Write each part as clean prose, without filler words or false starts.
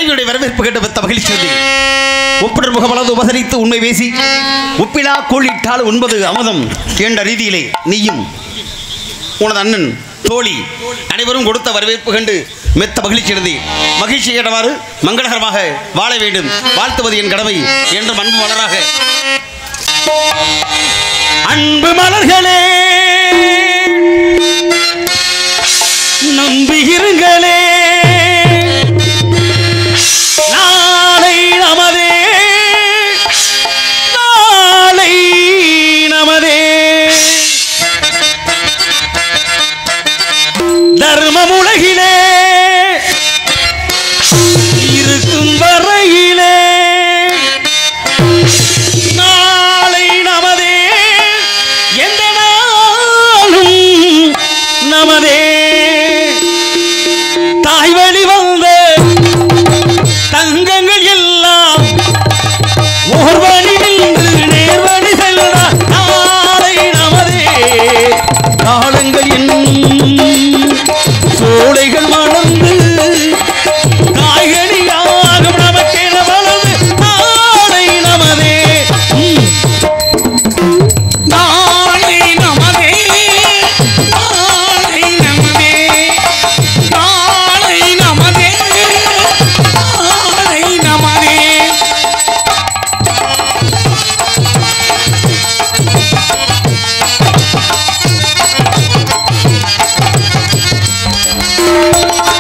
தலைவருடைய வரவேற்பு கேட்ட பெத்த மகிழ்ச்சி வந்து ஒப்புடர் முகமளவு உபசரித்து உண்மை பேசி உப்பிலா கூழிட்டால் உண்பது அமுதம் என்ற ரீதியிலே நீயும் உனது அண்ணன் தோழி அனைவரும் கொடுத்த வரவேற்பு கண்டு மெத்த மகிழ்ச்சி எழுதி மகிழ்ச்சி கேட்டவாறு மங்களகரமாக வாழ வேண்டும் வாழ்த்துவது என் கடமை என்று அன்பு மலராக அன்பு மலர்களே நம்புகிறீர்களே நாளை நமதே நாளை நமதே தர்மம் உலகிலே இருக்கும் வரையிலே நாளை நமதே எந்த நாளும் நமதே தாய் வழி வந்த தங்கங்கள் எல்லாம் ஓர் வழி நின்று நேர்வழி செல்ல நாளை நமதே காலங்கள் சோலைகள் மணந்து காய்கனியாகும் நமக்கென வளர்ந்து நாளை நமதே நாளை நமதே நாளை நமதே நாளை நமதே நாளை நமதே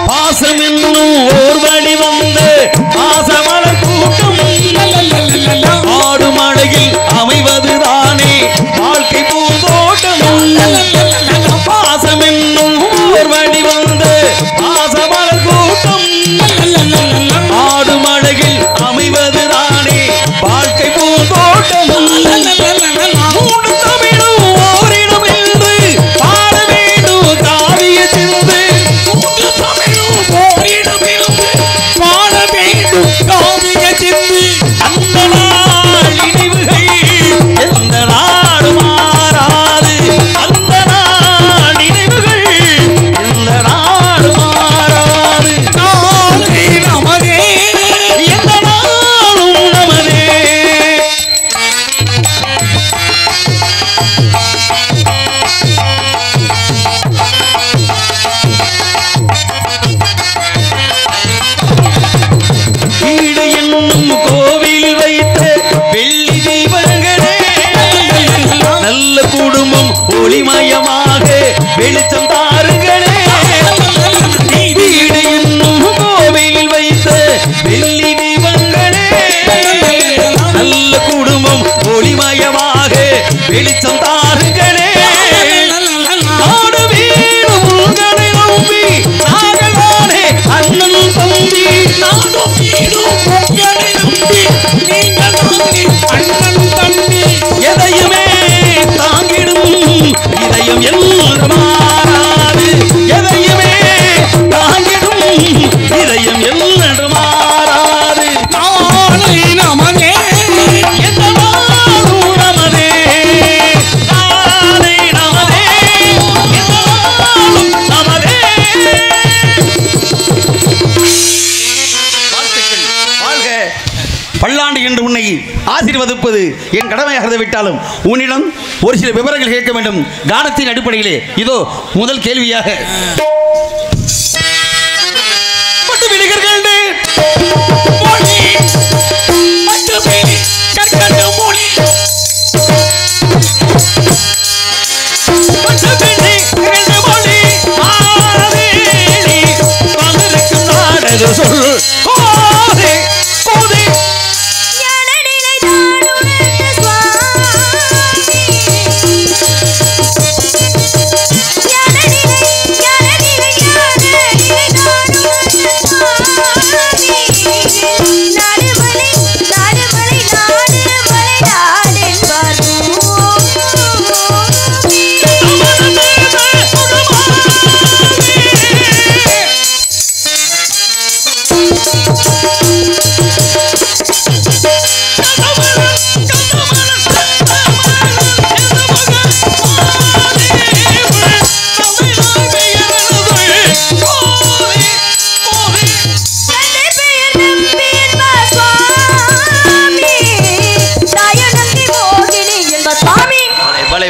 பாசம் என்னும் ஓர் வழி வந்து பாசமலர் கூட்டம் ஆடு மழையில் அமைவதுதானே வாழ்க்கை பூந்தோட்டம் பாசம் என்னும் ஓர் வழி வந்து பாசமலர் கூட்டம் ஆடு மழையில் அமைவதுதானே வாழ்க்கை பூந்தோட்டம் மூன்று தமிழும் ஓரிடம் என்று பாட வேண்டும் காவிய சிந்து பாட வேண்டும் காவிய சிந்து அந்த நாள் நினைவுகள் எந்த நாடு மாறாது அந்த நாள் நினைவுகள் எந்த நாடு மாறாது நாளை நமதே எந்த நாளும் நமதே வீடு என்னும் கோவில் வைத்த வெள்ளி தீபங்களே நல்ல குடும்பம் ஒளிமயமாக வெளிச்சம் தாருங்களே வீடு என்னும் கோவில் வைத்த வெள்ளி தீபங்களே நல்ல குடும்பம் ஒளிமயமாக வெளிச்சம் தாருங்களே நாடு வீடு உங்களை நம்பி நாங்கள் தானே அண்ணன் தம்பி நாடு வீடு உங்களை நம்பி நீங்கள் தானே அண்ணன் தம்பி எதையுமே தாங்கிடும் இதயம் என்று மாறாது எதையுமே தாங்கிடும் இதயம் என்று மாறாது நாளை நமதே எந்த நாளும் நமதே நாளை நமதே எந்த நாளும் நமதே வாழ்த்துக்கள் வாழ்க பல்லாண்டு என்று உன்னை ஆசீர்வதிப்பது என் கடமையாக விட்டாலும் உன்னிடம் ஒரு சில விவரங்கள் கேட்க வேண்டும் கானத்தின் அடிப்படையிலே இதோ முதல் கேள்வியாக பட்டு விடுகிறீர்கள் சொல் கோதே கோதே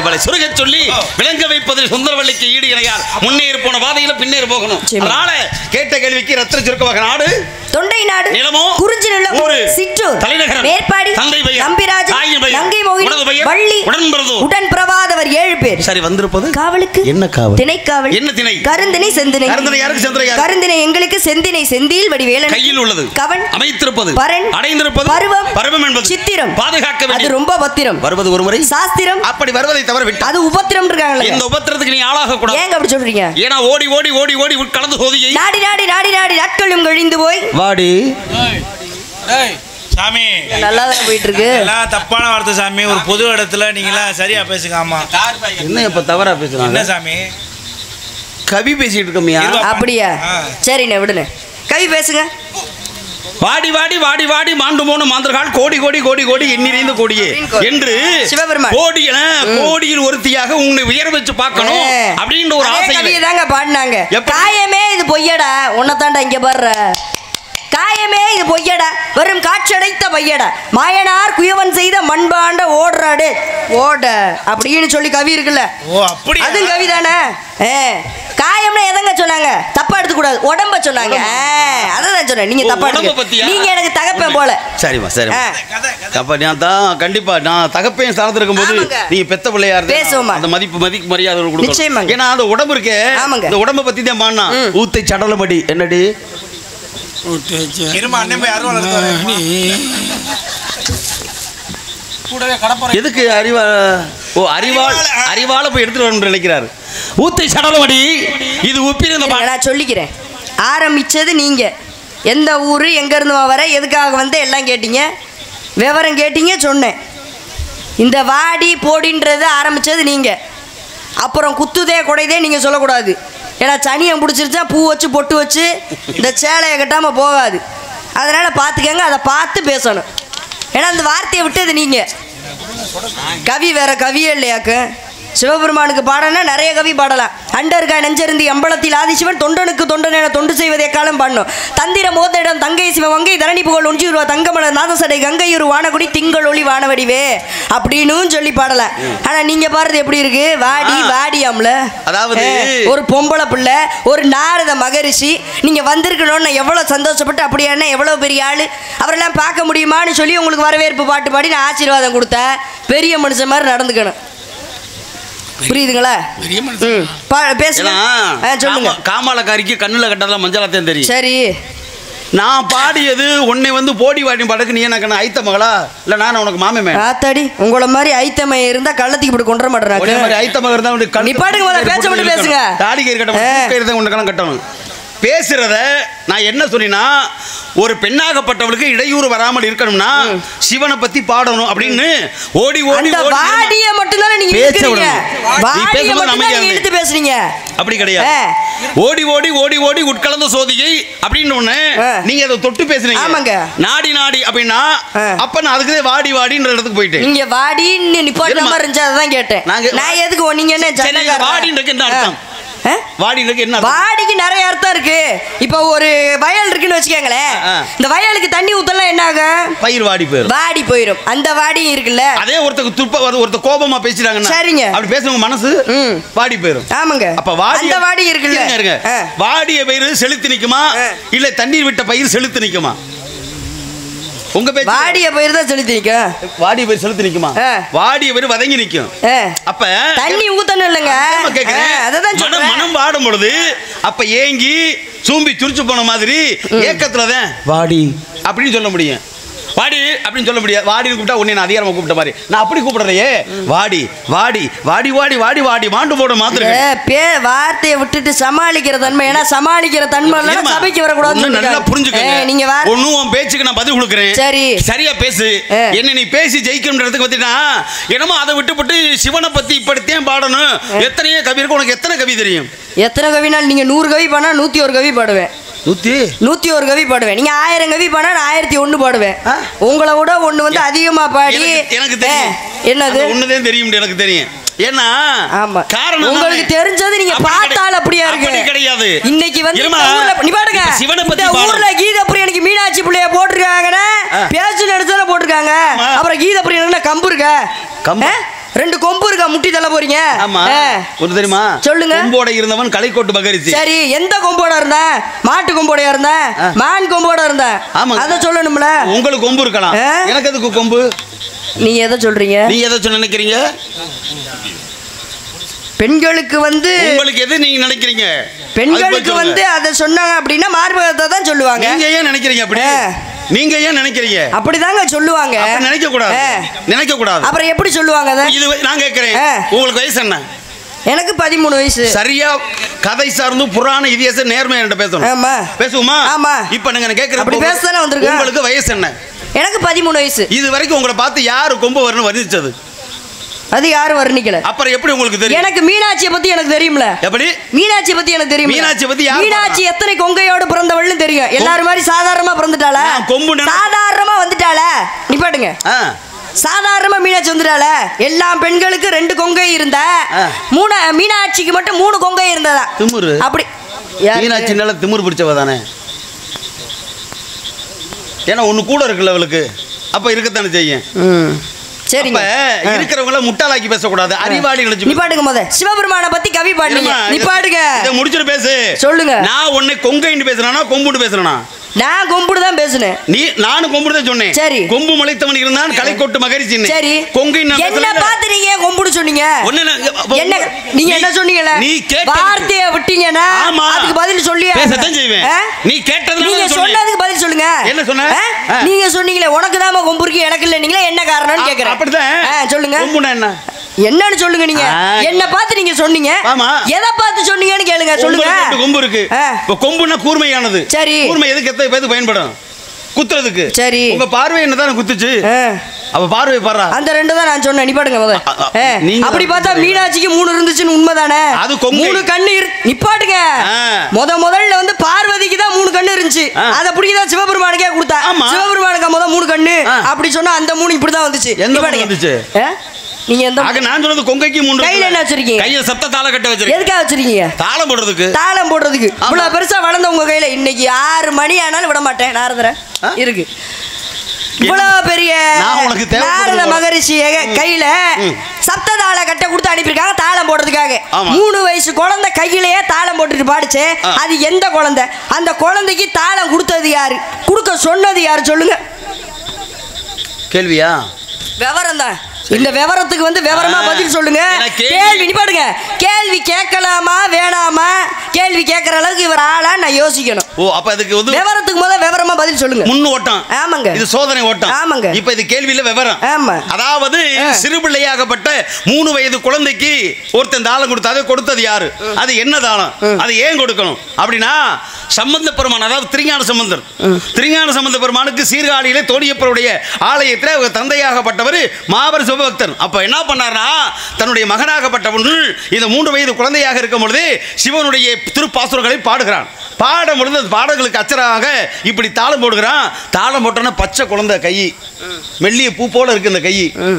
பலை சுருக சொல்லி விளங்க வைப்பதில் சுந்தரவல்லிக்கு ஈடு இணையார். முன்னேறி போன பாதையில பின்னேறி போகணும். அதனால கேட்ட கேள்விக்கு ரத்தின சுருக்கமாக நாடு தொண்டை நாடு நிலமோ குறிஞ்சி நிலம் சிற்றூர் தலைநகரம் மேற்பாடி தந்தை பெயர் நம்பிராஜ் நங்கை மோகினி வள்ளி உடன் பிரபாதவர் 7 பேர். சரி வந்திருப்பது காவலுக்கு என்ன காவல்? திணைக்காவல். என்ன திணை? கருந்திணை செந்திணை. கருந்திணை யாருக்கு? செந்திணை யாருக்கு? கருந்திணை எங்களுக்கு, செந்திணை செந்தில் வடிவேலன் கையில் உள்ளது. கவன் அமைத்திருப்பது. பரன் அடைந்திருப்பது. பருவம். பருவம் என்பது சித்திரம். பாதுகாக்க வேண்டியது. அது ரொம்ப பத்திரம். வருவது ஒரு முறை சாஸ்திரம். அப்படி வருவதை தவிர விட்டு அது உபத்திரம் இருக்காங்களே. இந்த உபத்திரத்துக்கு நீ ஆளாக கூடாது. ஏங்க அப்படி சொல்றீங்க? ஏனா ஓடி ஓடி ஓடி ஓடி கலந்து சோதியை நாடி நாடி நாடி நாடி நாட்களும் கழிந்து போய் வாடி சாமி நல்லா தான் போயிட்டு இருக்கு. எல்லாம் தப்பான வார்த்தை சாமி. ஒரு பொது இடத்துல நீங்களாம் சரியா பேசுங்க. ஆமா என்ன இப்ப தவறா பேசுறாங்க? என்ன சாமி கவி பேசிட்டு இருக்கோமியா? அப்படியா? சரிண்ணே விடுனே, கவி பேசுங்க. வாடி வாடி வாடி வாடி மாண்டு போன மாந்தர்கள் கோடி கோடி கோடி கோடி எண்ணிறைந்த கோடியே என்று சிவபெருமான் கோடியில் ஒருத்தியாக உன்னை உயர வச்சு பார்க்கணும் அப்படின்ற ஒரு ஆசை தாங்க பாடினாங்க. காயமே இது பொய்யடா, உன்னதாண்டா இங்க பாடுற காயமே இது பொய்யடா, வெறும் காட்சடைத்த பையடா, மாயனார் குயவன் செய்த மண்பாண்ட ஓடுறாடு ஓட அப்படின்னு சொல்லி கவி இருக்குல்ல. ஓ அப்படி அது கவி தானே. காயம்னா எதங்க சொன்னாங்க? தப்பா எடுத்து கூடாது, உடம்ப சொன்னாங்க. அதான் சொன்னேன், நீங்க தப்பா எடுத்து, நீங்க எனக்கு தகப்பேன் போல. சரிமா சரிமா. அப்ப நான் தான் கண்டிப்பா நான் தகப்பையும் சார்ந்து இருக்கும்போது நீங்க பெத்த பிள்ளையா பேசுவோமா, அந்த மதிப்பு மரியாதை கொடுக்கணும். ஏன்னா அந்த உடம்பு இருக்கே, இந்த உடம்ப பத்தி தான் பாடினா ஊத்தை சடலமடி என்னடி எதுக்கு அறிவால போய் எடுத்துட்டு வரணும் நினைக்கிறாரு. ஊத்தை சடலமடி இது உப்பிருந்த நான் சொல்லிக்கிறேன். ஆரம்பிச்சது நீங்க. எந்த ஊரு, எங்க இருந்து வர, எதுக்காக வந்து எல்லாம் கேட்டீங்க, விவரம் கேட்டீங்க, சொன்னேன். இந்த வாடி போடின்றது ஆரம்பிச்சது நீங்க. அப்புறம் குத்துதே குடைதே நீங்க சொல்லக்கூடாது. ஏன்னா சனியம் பிடிச்சிருச்சா பூ வச்சு பொட்டு வச்சு இந்த சேலையை கட்டாமல் போகாது. அதனால் பார்த்துக்கங்க, அதை பார்த்து பேசணும். ஏன்னா அந்த வார்த்தையை விட்டது நீங்கள். கவி வேற கவியே இல்லையாக்கு. சிவபெருமானுக்கு பாடனா நிறைய கவி பாடலாம். அண்டர்காய் நெஞ்சருந்தி அம்பலத்தில் ஆதிசிவன் தொண்டனுக்கு தொண்டன் என தொண்டு செய்வதே காலம் பாடணும். தந்திர மோதிடம் தங்கை சிவகங்கை தரணி புகழ் ஒன்றியுருவா தங்கமலர் நாதசடை கங்கையுரு வானகுடி திங்கள் ஒளி வானவடிவே அப்படின்னு சொல்லி பாடலாம். ஆனா நீங்க பாடுறது எப்படி இருக்கு? வாடி வாடியாம்ல. அதாவது ஒரு பொம்பளை பிள்ளை, ஒரு நாரத மகரிஷி, நீங்க வந்திருக்கணும்னு எவ்வளவு சந்தோஷப்பட்டு, அப்படியான எவ்வளவு பெரிய ஆளு, அவரெல்லாம் பார்க்க முடியுமான்னு சொல்லி உங்களுக்கு வரவேற்பு பாட்டு பாடி நான் ஆசீர்வாதம் கொடுத்தேன். பெரிய மனுஷன் மாதிரி நடந்துக்கணும். புரியுதுங்களா? சொல்லுங்க. காமாலக்காரிக்கு கண்ணுல கட்டதெல்லாம் மஞ்சளாத்தையும் தெரியும். சரி, நான் பாடியது உன்னை வந்து போடி வாடி பாடக்கு நீ எனக்கு ஐத்த மகளா இல்ல நான் உனக்கு மாமே ஆத்தாடி. உங்களை மாதிரி ஐத்தமை இருந்தா கள்ளத்துக்கு இப்படி கொண்டு மாட்டேன். ஐத்த மக இருந்தா நீ பாடுங்க, பேச மட்டும் பேசுங்க. தாடி கயிறு கட்டணும், உனக்கெல்லாம் கட்டணும். பேசுறத நான் என்ன சொன்னா, ஒரு பெண்ணாகப்பட்டவளுக்கு இடையூறு வராமல் இருக்கணும்னா சிவனை பத்தி பாடணும் அப்படின்னு ஓடி ஓடி வாடிய மட்டும் தான் நீங்க எடுத்து பேசுறீங்க. அப்படி கிடையாது. ஓடி ஓடி ஓடி ஓடி உட்கலந்த சோதியை அப்படின்னு ஒண்ணு நீங்க அதை தொட்டு பேசுறீங்க. ஆமாங்க. நாடி நாடி அப்படின்னா அப்ப நான் அதுக்கு வாடி வாடின்ற இடத்துக்கு போயிட்டேன். நீங்க வாடின்னு நிப்பாட்ட மாதிரி இருந்துச்சு, அதான் கேட்டேன். நான் எதுக்கு நீங்க என்ன வாடின்றதுக்கு என்ன அர்த்தம்? வாடிக்கு நிறைய அர்த்தம் இருக்கு. இப்ப ஒரு வயல் இருக்குன்னு வச்சுக்கோங்களேன். இந்த வயலுக்கு தண்ணி ஊத்தலாம் என்ன ஆகும்? பயிர் வாடி போயிடும். அந்த வாடியும் இருக்குல்ல. அதே ஒருத்தர் கோபமா பேசிட்டாங்கன்னா, சரிங்க, அப்படி பேசுறவங்க மனசு வாடி போயிடும். ஆமாங்க. அப்ப வாடி அந்த வாடி இருக்குல்ல, வாடிய பயிர் செலுத்தி நிக்குமா இல்ல தண்ணீர் விட்ட பயிர் செலுத்தி நிக்குமா? உங்க பேச்சு வாடிய பயிர் தான் செலுத்தி நிக்கும். வாடிய பயிர் செலுத்தி நிக்குமா? வாடிய பயிர் வதங்கி நிக்கும். அப்ப தண்ணி ஊத்தணும் இல்லங்க. அதான் மனம் வாடும் பொழுது அப்ப ஏங்கி சூம்பி துரிச்சு போன மாதிரி ஏக்கத்துலதான் வாடி அப்படின்னு சொல்ல முடியும். வாடி அப்படின்னு சொல்ல முடியாது. வாடின்னு கூப்பிட்டா உன்னை நான் அதிகாரமா கூப்பிட்ட மாதிரி நான் அப்படி கூப்பிடுறையே. வாடி வாடி வாடி வாடி வாடி வாடி மாண்டு போட மாதிரி வார்த்தையை விட்டுட்டு சமாளிக்கிற தன்மை. ஏன்னா சமாளிக்கிற தன்மை சபைக்கு வரக்கூடாது. நல்லா புரிஞ்சுக்கங்க. நீங்க ஒன்னும் பேச்சுக்கு நான் பதில் கொடுக்குறேன். சரி, சரியா பேசு. என்ன நீ பேசி ஜெயிக்கணும்ன்றதுக்கு பத்தினா என்னமோ அதை விட்டுப்பட்டு சிவனை பத்தி இப்படித்தான் பாடணும். எத்தனையோ கவி இருக்கு. உனக்கு எத்தனை கவி தெரியும்? எத்தனை கவினால் நீங்க 100 கவி பாடினா 101 கவி பாடுவேன். 101 கவி பாடுவேன். நீங்க 1000 கவி பாடினா நான் 1001 பாடுவேன். உங்களை விட ஒண்ணு வந்து அதிகமா பாடி எனக்கு தெரியும். என்னது ஒண்ணுதான் தெரியும் எனக்கு தெரியும். ஏன்னா காரணம் உங்களுக்கு தெரிஞ்சது நீங்க பார்த்தால் அப்படியா இருக்கு. கிடையாது. இன்னைக்கு வந்து நீ பாடுங்க. இந்த ஊர்ல கீதப்பிரியனுக்கு மீனாட்சி பிள்ளைய போட்டிருக்காங்கன்னா பேச்சு நடத்தல போட்டிருக்காங்க. அப்புறம் கீதப்பிரியனுக்கு கம்பு இருக்க, 2 கொம்பு இருக்க, முட்டி தள்ள போறீங்க? ஆமா. ஒரு தெரியுமா? சொல்லுங்க. கொம்போட இருந்தவன் கலைக்கோட்டு மகரிஷி. சரி, எந்த கொம்போட இருந்த? மாட்டு கொம்போடையா இருந்த? மான் கொம்போட இருந்த? அத சொல்லணும்ல. உங்களுக்கு கொம்பு இருக்கலாம், எனக்கு எதுக்கு கொம்பு? நீங்க எதை சொல்றீங்க? நீங்க எதை சொல்ல நினைக்கிறீங்க? பெண்களுக்கு வந்து உங்களுக்கு எது நீங்க நினைக்கிறீங்க? பெண்களுக்கு வந்து அத சொன்னாங்க அப்படின்னா மார்பகத்தை தான் சொல்லுவாங்க. நீங்க ஏன் நினைக்கிறீங்க அப்படி? நீங்க ஏன் நினைக்கிறீங்க? அப்படிதாங்க சொல்லுவாங்க. நினைக்க கூடாது, நினைக்க கூடாது. அப்புறம் எப்படி சொல்லுவாங்க அத? இது நான் கேட்கிறேன், உங்களுக்கு வயசு என்ன? எனக்கு 13 வயசு. சரியா கதை சார்ந்து புராண இதிகாசம் நேர்மையா என்கிட்ட பேசணும். ஆமா. பேசுவோமா? ஆமா. இப்ப நீங்க கேக்குற அப்படி பேசதானே வந்திருக்கேன். உங்களுக்கு வயசு என்ன? எனக்கு 13 வயசு. இது வரைக்கும் உங்களை பார்த்து யாரு கொம்பு வரணும் வர்ணிச்சது? அது யாரும் வர்ணிக்கல. அப்புறம் எப்படி உங்களுக்கு தெரியும்? எனக்கு மீனாட்சியை பத்தி எனக்கு தெரியும்ல. எப்படி? மீனாட்சியை பத்தி எனக்கு தெரியும். மீனாட்சி பத்தி யார்? மீனாட்சி எத்தனை கொங்கையோட பிறந்தவள்னு தெரியும். எல்லாரும் மாதிரி சாதாரணமா பிறந்துட்டாளா? கொம்பு சாதாரணமா வந்துட்டாளா? நிப்பாட்டுங்க. சாதாரணமா மீனாட்சி வந்துட்டால. எல்லா பெண்களுக்கு 2 கொங்கை இருந்தா, மீனாட்சிக்கு மட்டும் 3 கொங்கை இருந்ததா? திமுரு. அப்படி மீனாட்சி நல்ல திமுரு பிடிச்சவ தானே? ஏன்னா ஒண்ணு கூட இருக்குல்ல அவளுக்கு, அப்ப இருக்கத்தானே செய்யும். சரிங்க. இருக்கிறவங்கள முட்டாளாக்கி பேசக்கூடாது, அறிவாளி நினைச்சு. நிப்பாட்டுங்க. முத சிவபெருமான பத்தி கவி பாடுங்க. நிப்பாட்டுங்க. இத முடிச்சிட்டு பேசு. சொல்லுங்க. நான் உன்னை கொங்கைன்னு பேசுறேனா கொம்புன்னு பேசுறேனா? நான் கொம்புடு தான் பேசுனேன். நானும் கொம்புடு தான் சொன்னேன். சரி. கொம்பு முளைத்தவன் இருந்தான் கலைக்கோட்டு மகரிஷி. சரி. கொங்கை என்ன பார்த்து நீங்க கொம்புடு சொன்னீங்க? என்ன நீங்க என்ன சொன்னீங்கல? நீ கேட்ட வார்த்தையை விட்டீங்கனா அதுக்கு பதில் சொல்லியே பேசத்தான் செய்வேன். நீ கேட்டது நீங்க சொன்னதுக்கு பதில் சொல்லுங்க. என்ன சொன்ன? நீங்க சொன்னீங்களே உனக்கு தான் கொம்பு இருக்கு எனக்கு இல்ல, நீங்களே என்ன காரணம்னு கேக்குறேன். அப்படிதான் சொல்லுங்க. கொம்புனா என்ன? என்னன்னு சொல்லுங்க. நீங்க என்ன பார்த்து நீங்க சொன்னீங்க. எதை பார்த்து சொன்னீங்கன்னு கேளுங்க. சொல்லுங்க. கொம்பு இருக்கு. இப்ப கொம்புனா கூர்மையானது. சரி. கூர்மை எதுக்கு எதுக்கு பயன்படும்? குத்துறதுக்கு. சரி. உங்க பார்வை என்னதான் குத்துச்சு? அப்ப பார்வை பாறா. அந்த 2 தான் நான் சொன்னேன். நிப்பாட்டுங்க முத. அப்படி பார்த்தா மீனாட்சிக்கு 3 இருந்துச்சுன்னு உண்மைதானே? அது 3 கண்ணு நிப்பாட்டுங்க. முதல்ல வந்து பார்வதிக்கு தான் 3 கண்ணு இருந்துச்சு. அத புடிதான் சிவபெருமானுக்கே கொடுத்தா. சிவபெருமானுக்கு 3 கண்ணு அப்படி சொன்னா அந்த 3 இப்படி தான் வந்துச்சு. நிப்பாட்டுங்க. வந்துச்சு. நீங்க எந்த நான் சொன்னது கொங்கைக்கு 3 கையில என்ன வச்சிருக்கீங்க? கையில சப்த தாள கட்ட வச்சிருக்கீங்க. எதுக்காக வச்சிருக்கீங்க? தாளம் போடுறதுக்கு. தாளம் போடுறதுக்கு. இவ்வளவு பெருசா வளர்ந்த உங்க கையில இன்னைக்கு 6 மணி ஆனாலும் விட மாட்டேன். நாரதர இருக்கு. இவ்வளவு பெரிய நாரத மகரிஷி கையில சப்த தாள கட்ட கொடுத்து அனுப்பியிருக்காங்க தாளம் போடுறதுக்காக. 3 வயசு குழந்தை கையிலேயே தாளம் போட்டுட்டு பாடுச்சு. அது எந்த குழந்தை? அந்த குழந்தைக்கு தாளம் கொடுத்தது யாரு? கொடுக்க சொன்னது யாரு? சொல்லுங்க. கேள்வியா? விவரம் தான். இந்த விவரத்துக்கு வந்து விவரமா பதில் சொல்லுங்க. கேள்வி நிப்பாடுங்க. கேள்வி கேட்கலாமா வேணாமா? கேள்வி கேட்கற அளவுக்கு இவர் ஆளா நான் யோசிக்கணும். ஓ, அப்ப அதுக்கு வந்து விவரத்துக்கு முதல்ல விவரமா பதில் சொல்லுங்க. முன்னு ஓட்டம். ஆமாங்க. இது சோதனை ஓட்டம். ஆமாங்க. இப்ப இது கேள்வியில விவரம். ஆமா. அதாவது சிறு பிள்ளையாகப்பட்ட 3 வயது குழந்தைக்கு ஒருத்தன் தாளம் கொடுத்தா அதை கொடுத்தது யாரு? அது என்ன தாளம்? அது ஏன் கொடுக்கணும் அப்படின்னா சம்பந்த பெருமான், அதாவது திருஞான சம்பந்தர், திருஞான சம்பந்த பெருமானுக்கு சீர்காழியிலே தோணியப்பருடைய ஆலயத்தில் அவர் தந்தையாகப்பட்டவர் மாபெரும் சிவபக்தர். அப்ப என்ன பண்ணார்னா தன்னுடைய மகனாகப்பட்டவன் இந்த 3 வயது குழந்தையாக இருக்கும் பொழுது சிவனுடைய திருப்பாசுரங்களை பாடுகிறான். பாடும் பொழுது அந்த பாடல்களுக்கு அச்சராக இப்படி தாளம் போடுகிறான். தாளம் போட்டோன்னா பச்சை குழந்தை கை மெல்லிய பூ போல இருக்கு, இந்த கை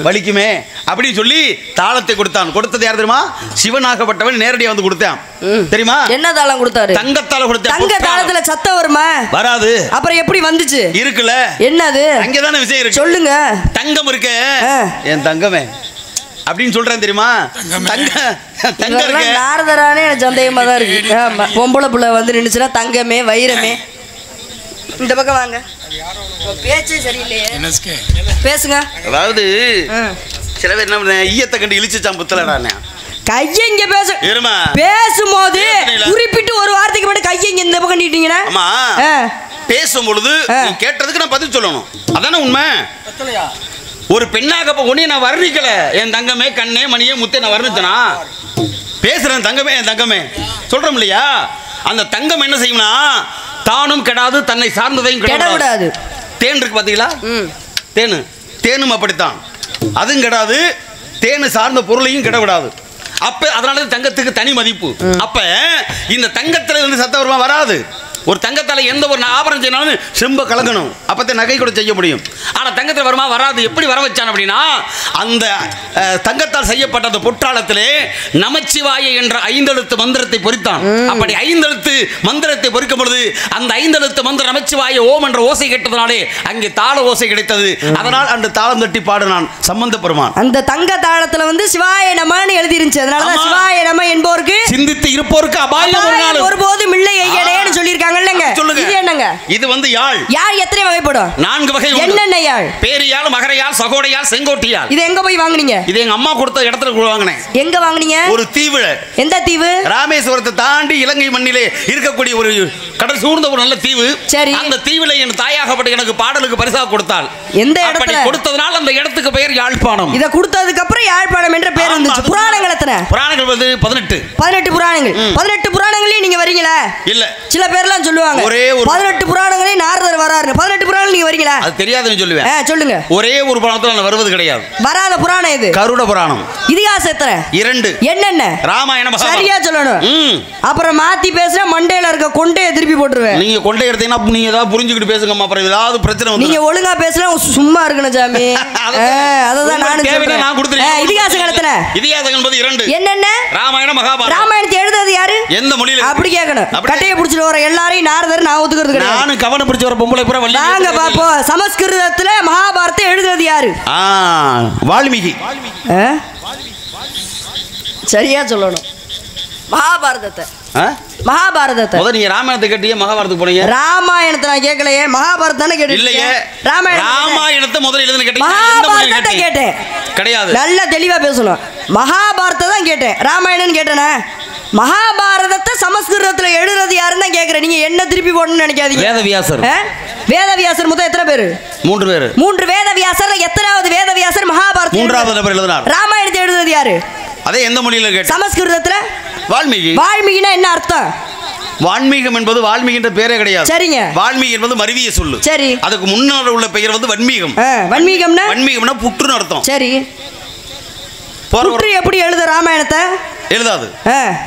வலிக்குமே அப்படின்னு சொல்லி தாளத்தை கொடுத்தான். கொடுத்தது யார் தெரியுமா? சிவனாகப்பட்டவன் நேரடியாக வந்து கொடுத்தான். தெரியுமா? என்ன தாளம் கொடுத்தாரு? தங்கத்தால கொடுத்தாரு. தங்க தாளத்துல சத்தம் வருமா? வராது. அப்புறம் எப்படி வந்துச்சு? இருக்குல்ல. என்னது? அங்கதானே விஷயம் இருக்கு. சொல்லுங்க. தங்கம் இருக்கு. என் தங்கமே அப்படின்னு சொல்றேன் தெரியுமா? நாரதரானே எனக்கு சந்தேகமா தான் இருக்கு. ஆமா, பொம்பளை புள்ள வந்து நின்னுச்சுன்னா தங்கமே வைரமே. இந்த பக்கம் வாங்க. பேச்சு சரியில்லையே, பேசுங்க. அதாவது சில பேர் என்ன பண்ண ஈயத்தை கண்டு இழிச்சுச்சான் புத்தலடானே கையை இங்க பேசு. பேசும்போது குறிப்பிட்டு ஒரு வார்த்தைக்கு மட்டும் கையை இங்க இந்த பக்கம் நீட்டீங்கன்னா ஆமா பேசும் பொழுது கேட்டதுக்கு நான் பதில் சொல்லணும். அதானே உண்மை. ஒரு பெண்ணாக ஒன்னே நான் வர்ணிக்கல. என் தங்கமே கண்ணே மணியே முத்தே நான் வர்ணிச்சனா பேசுறேன். தங்கமே என் தங்கமே சொல்றோம் இல்லையா? அந்த தங்கம் என்ன செய்யும்னா தானும் கெடாது தன்னை சார்ந்ததையும் கெடாது. தேன் இருக்கு பாத்தீங்களா? தேனு தேனும் அப்படித்தான். அதுவும் கெடாது, தேனு சார்ந்த பொருளையும் கெடவிடாது. அப்ப அதனால தங்கத்துக்கு தனி மதிப்பு. அப்ப இந்த தங்கத்துல வந்து சத்தவரமா வராது. ஒரு தங்கத்தால எந்த ஒரு ஆபரணம் செய்யணும் செம்ப கலங்கணும், அப்பதான் நகை கூட செய்ய முடியும். ஆனா தங்கத்தில் வருமா வராது. எப்படி வர வச்சான் அப்படின்னா அந்த தங்கத்தால் செய்யப்பட்ட அந்த பொற்றாளத்திலே நமச்சிவாய என்ற 5 எழுத்து மந்திரத்தை பொறித்தான். அப்படி 5 எழுத்து மந்திரத்தை பொறிக்கும் பொழுது அந்த 5 எழுத்து மந்திர நமச்சிவாய ஓம் என்ற ஓசை கேட்டதனாலே அங்கே தாள ஓசை கிடைத்தது. அதனால் அந்த தாளம் தட்டி பாடினான் சம்பந்த பெருமான். அந்த தங்க தாளத்துல வந்து சிவாய நமன்னு எழுதி இருந்துச்சு. அதனாலதான் சிவாய நம என்போருக்கு சிந்தித்து இருப்போருக்கு அபாயம் ஒருபோதும் இல்லை ஐயனேன்னு சொல்லியிருக்காங்கல்லங்க. சொல்லுங்க. இது என்னங்க? இது வந்து யாழ். யாழ் எத்தனை வகைப்படும்? 4 வகை. என்னென்ன யாழ்? பேரியாழ், மகரையாழ், சகோடையாழ், செங்கோட்டியாழ். இது எங்க போய் வாங்குனீங்க? இது எங்க அம்மா கொடுத்த இடத்துல வாங்கினேன். எங்க வாங்குனீங்க? ஒரு தீவுல. எந்த தீவு? ராமேஸ்வரத்தை தாண்டி இலங்கை மண்ணிலே இருக்கக்கூடிய ஒரு கடல் சூழ்ந்த ஒரு நல்ல தீவு. சரி. அந்த தீவுல என் தாயாகப்பட்ட எனக்கு பாடலுக்கு பரிசாக கொடுத்தாள். எந்த இடத்துல கொடுத்ததனால அந்த இடத்துக்கு பெயர் யாழ்ப்பாணம். இத கொடுத்ததுக்கு அப்புறம் யாழ்ப்பாணம் என்ற பெயர் வந்துச்சு. புராணங்கள் எத்தனை? புராணங்கள் வந்து 18 புராணங்கள். 18 புராணங்களையும் நீங்க வரீங்களா? இல்ல. சில பேர்லாம் சொல்லுவாங்க ஒரே ஒரு 18 புராணங்களையும் நாரதர் வராரு. 18 புராணங்கள் நீங்க வரீங்களா? அது தெரியாதுன்னு சொல்லுவேன். சொல்லுங்க. ஒரே ஒரு புராணத்துல நான் வருவது கிடையாது. வராத புராணம் இது கருட புராணம். இதிகாசம் எத்தனை? 2. என்னென்ன? ராமாயணம். சரியா சொல்லணும். அப்புறம் மாத்தி பேசுற மண்டையில இருக்க கொண்டைய திருப்பி போட்டுருவேன். நீங்க கொண்டை எடுத்தீங்கன்னா நீங்க ஏதாவது புரிஞ்சுக்கிட்டு பேசுங்கம்மா. அப்புறம் ஏதாவது பிரச்சனை வந்து நீங்க ஒழுங்கா பேசலாம். சும்மா இருக்கணும் சாமி. அததான் நானும் சொல்றேன். நான் கொடுத்துறேன். இதிகாசம் எத்தனை? இதிகாசம் என்பது 2. என்னென்ன? ராமாயணம், மகாபாரதம். ராமாயணத்தை எழுதுறது யாரு? எந்த மொழியில? அப்படி கேட்கணும். கட்டையை பிடிச்சிட்டு வர எல்லாரையும் நாரதர் நான் ஒத்துக்கிறது கிடையாது. நானும் கவனம் பிடிச்சு வர பொம்பளை பூரா வள்ளி. நாங்க பாப்போம். சமஸ்கிருதத்துல மகாபாரத்தை எழுதுறது யாரு? வால்மீகி. சரியா சொல்லணும். மகாபாரதத்தை முதல்ல நீங்க ராமாயணத்தை கேட்டீங்க, மகாபாரதத்துக்கு போனீங்க. ராமாயணத்தை நான் கேட்கலையே, மகாபாரதம் தானே கேட்டீங்க. இல்லையே, ராமாயணத்தை முதல்ல எழுதுன கேட்டீங்க. மகாபாரதத்தை கேட்டேன். கிடையாது. நல்ல தெளிவா பேசணும். மகாபாரதத்தை தான் கேட்டேன். ராமாயணம் கேட்டேனா? மகாபாரதத்தை சமஸ்கிருதத்துல எழுதுறது யாருன்னு தான் கேட்கிறேன். நீங்க என்ன திருப்பி போடணும்னு நினைக்காதீங்க. வேதவியாசர். வேதவியாசர் மொத்தம் எத்தனை பேரு? 3 பேரு. 3 வேதவியாசர். எத்தனாவது வேதவியாசர் மகாபாரதம் 3வது நபர் எழுதினார். ராமாயணத்தை எழுதுறது யாரு? அதே எந்த மொழியில கேட்ட? சமஸ்கிருதத்துல. வால்மீகி. வால்மீகினா என்ன அர்த்தம்? வால்மீகம் என்பது வால்மீகின்ற பேரே கிடையாது. சரிங்க. வால்மீகி என்பது மருவிய சொல்லு. சரி. அதுக்கு முன்னாடி உள்ள பெயர் வந்து வன்மீகம். வன்மீகம்னா புற்றுன்னு அர்த்தம். சரி. புற்று எப்படி எழுத ராமாயணத்தை? எழுதாது.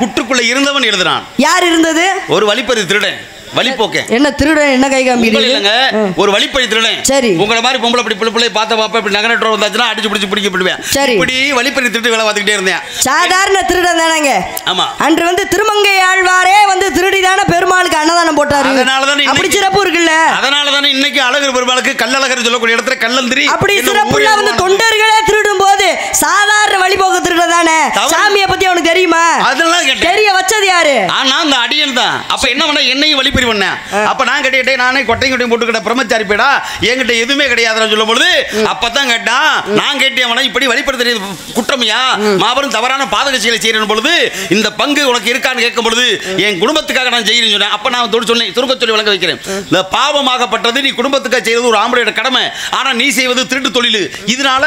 புற்றுக்குள்ள இருந்தவன் எழுதுறான். யார் இருந்தது? ஒரு வழிப்பறி திருடன். வழிபோக்க என்ன திருடன் என்ன கை காமிக்கிறீங்க? ஒரு வழிப்பறி திருடன். சரி. உங்களை மாதிரி பொம்பளை அப்படி பிள்ளை பார்த்த பாப்பா இப்படி நகரட்டோ வந்தாச்சுன்னா அடிச்சு பிடிச்சு பிடிக்கப்படுவேன். சரி. இப்படி வழிப்பறி திருட்டு வேலை பார்த்துக்கிட்டே இருந்தேன். சாதாரண திருடன் தானங்க. ஆமா. அன்று வந்து திருமங்கை ஆழ்வாரே வந்து திருடிதான பெருமாளுக்கு அன்னதானம் போட்டாரு. அதனாலதான் அப்படி சிறப்பு இருக்குல்ல. அதனாலதானே இன்னைக்கு அழகர் பெருமாளுக்கு கல்லழகர் சொல்லக்கூடிய இடத்துல கல்லந்திரி அப்படி சிறப்புள்ள வந்து தொண்டர்களே திருடும் போது சாதாரண வழிபோக்கு திருடன் தானே. சாமியை பத்தி அவனுக்கு தெரியுமா? அதெல்லாம் தெரிய வச்சது யாரு? நான் அந்த அடியன் தான். அப்ப என்ன பண்ண என்னையும் வழிப்பறி பண்ணேன். அப்ப நான் கேட்டேன், நானே கொட்டையும் போட்டுக்கிட்ட பிரம்மச்சாரி பேடா என்கிட்ட எதுவுமே கிடையாதுன்னு சொல்லும் பொழுது அப்பதான் கேட்டான். நான் கேட்டேன், இப்படி வழிபடுத்த குற்றமையா மாபெரும் தவறான பாதகட்சிகளை செய்யற பொழுது இந்த பங்கு உனக்கு இருக்கான்னு கேட்கும் பொழுது என் குடும்பத்துக்காக நான் செய்யறேன்னு சொன்னேன். அப்ப நான் சொன்னேன், சுருக்க சொல்லி வழங்க வைக்கிறேன். இந்த பாவமாகப்பட்டது நீ குடும்பத்துக்காக செய்வது ஒரு ஆம்பளையோட கடமை. ஆனா நீ செய்வது திருட்டு தொழில். இதனால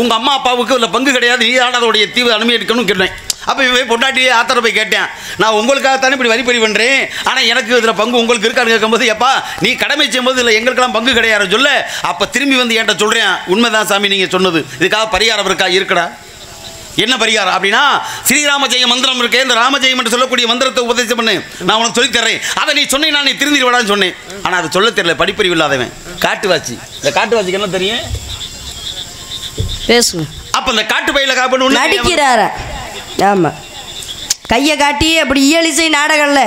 உங்க அம்மா அப்பாவுக்கு இல்ல பங்கு கிடையாது. நீ அதோடைய தீவிர அனுமதி எடுக்கணும்னு கேட்டேன். அப்போ இவன் பொண்டாட்டியே ஆத்தரை போய் கேட்டேன், நான் உங்களுக்காகத்தானே இப்படி வரிப்பறி பண்ணுறேன், ஆனால் எனக்கு இதில் பங்கு உங்களுக்கு இருக்கான்னு கேட்கும்போது, எப்பா நீ கடமை செய்யும்போது இல்லை எங்களுக்கெல்லாம் பங்கு கிடையாது சொல்ல. அப்போ திரும்பி வந்து என்கிட்ட சொல்கிறேன், உண்மைதான் சாமி நீங்கள் சொன்னது, இதுக்காக பரிகாரம் இருக்கா? இருக்கடா. என்ன பரிகாரம் அப்படின்னா, ஸ்ரீராம ஜெய மந்திரம் இருக்கு. இந்த ராமஜெயம் என்று சொல்லக்கூடிய மந்திரத்தை உபதேசம் பண்ணு, நான் உனக்கு சொல்லி தர்றேன். அதை நீ சொன்னேன், நான் நீ திருந்திடுவாடான்னு சொன்னேன். ஆனால் அதை சொல்ல தெரியல, படிப்பறிவு இல்லாதவன் காட்டுவாச்சி. இந்த காட்டுவாச்சிக்கு என்ன தெரியும்? பேசுங்க. அப்போ இந்த காட்டு பயில காப்பணும் நடிக்கிறாரா? ஆமா, கையை காட்டி அப்படி இயலிசை நாடகம்ல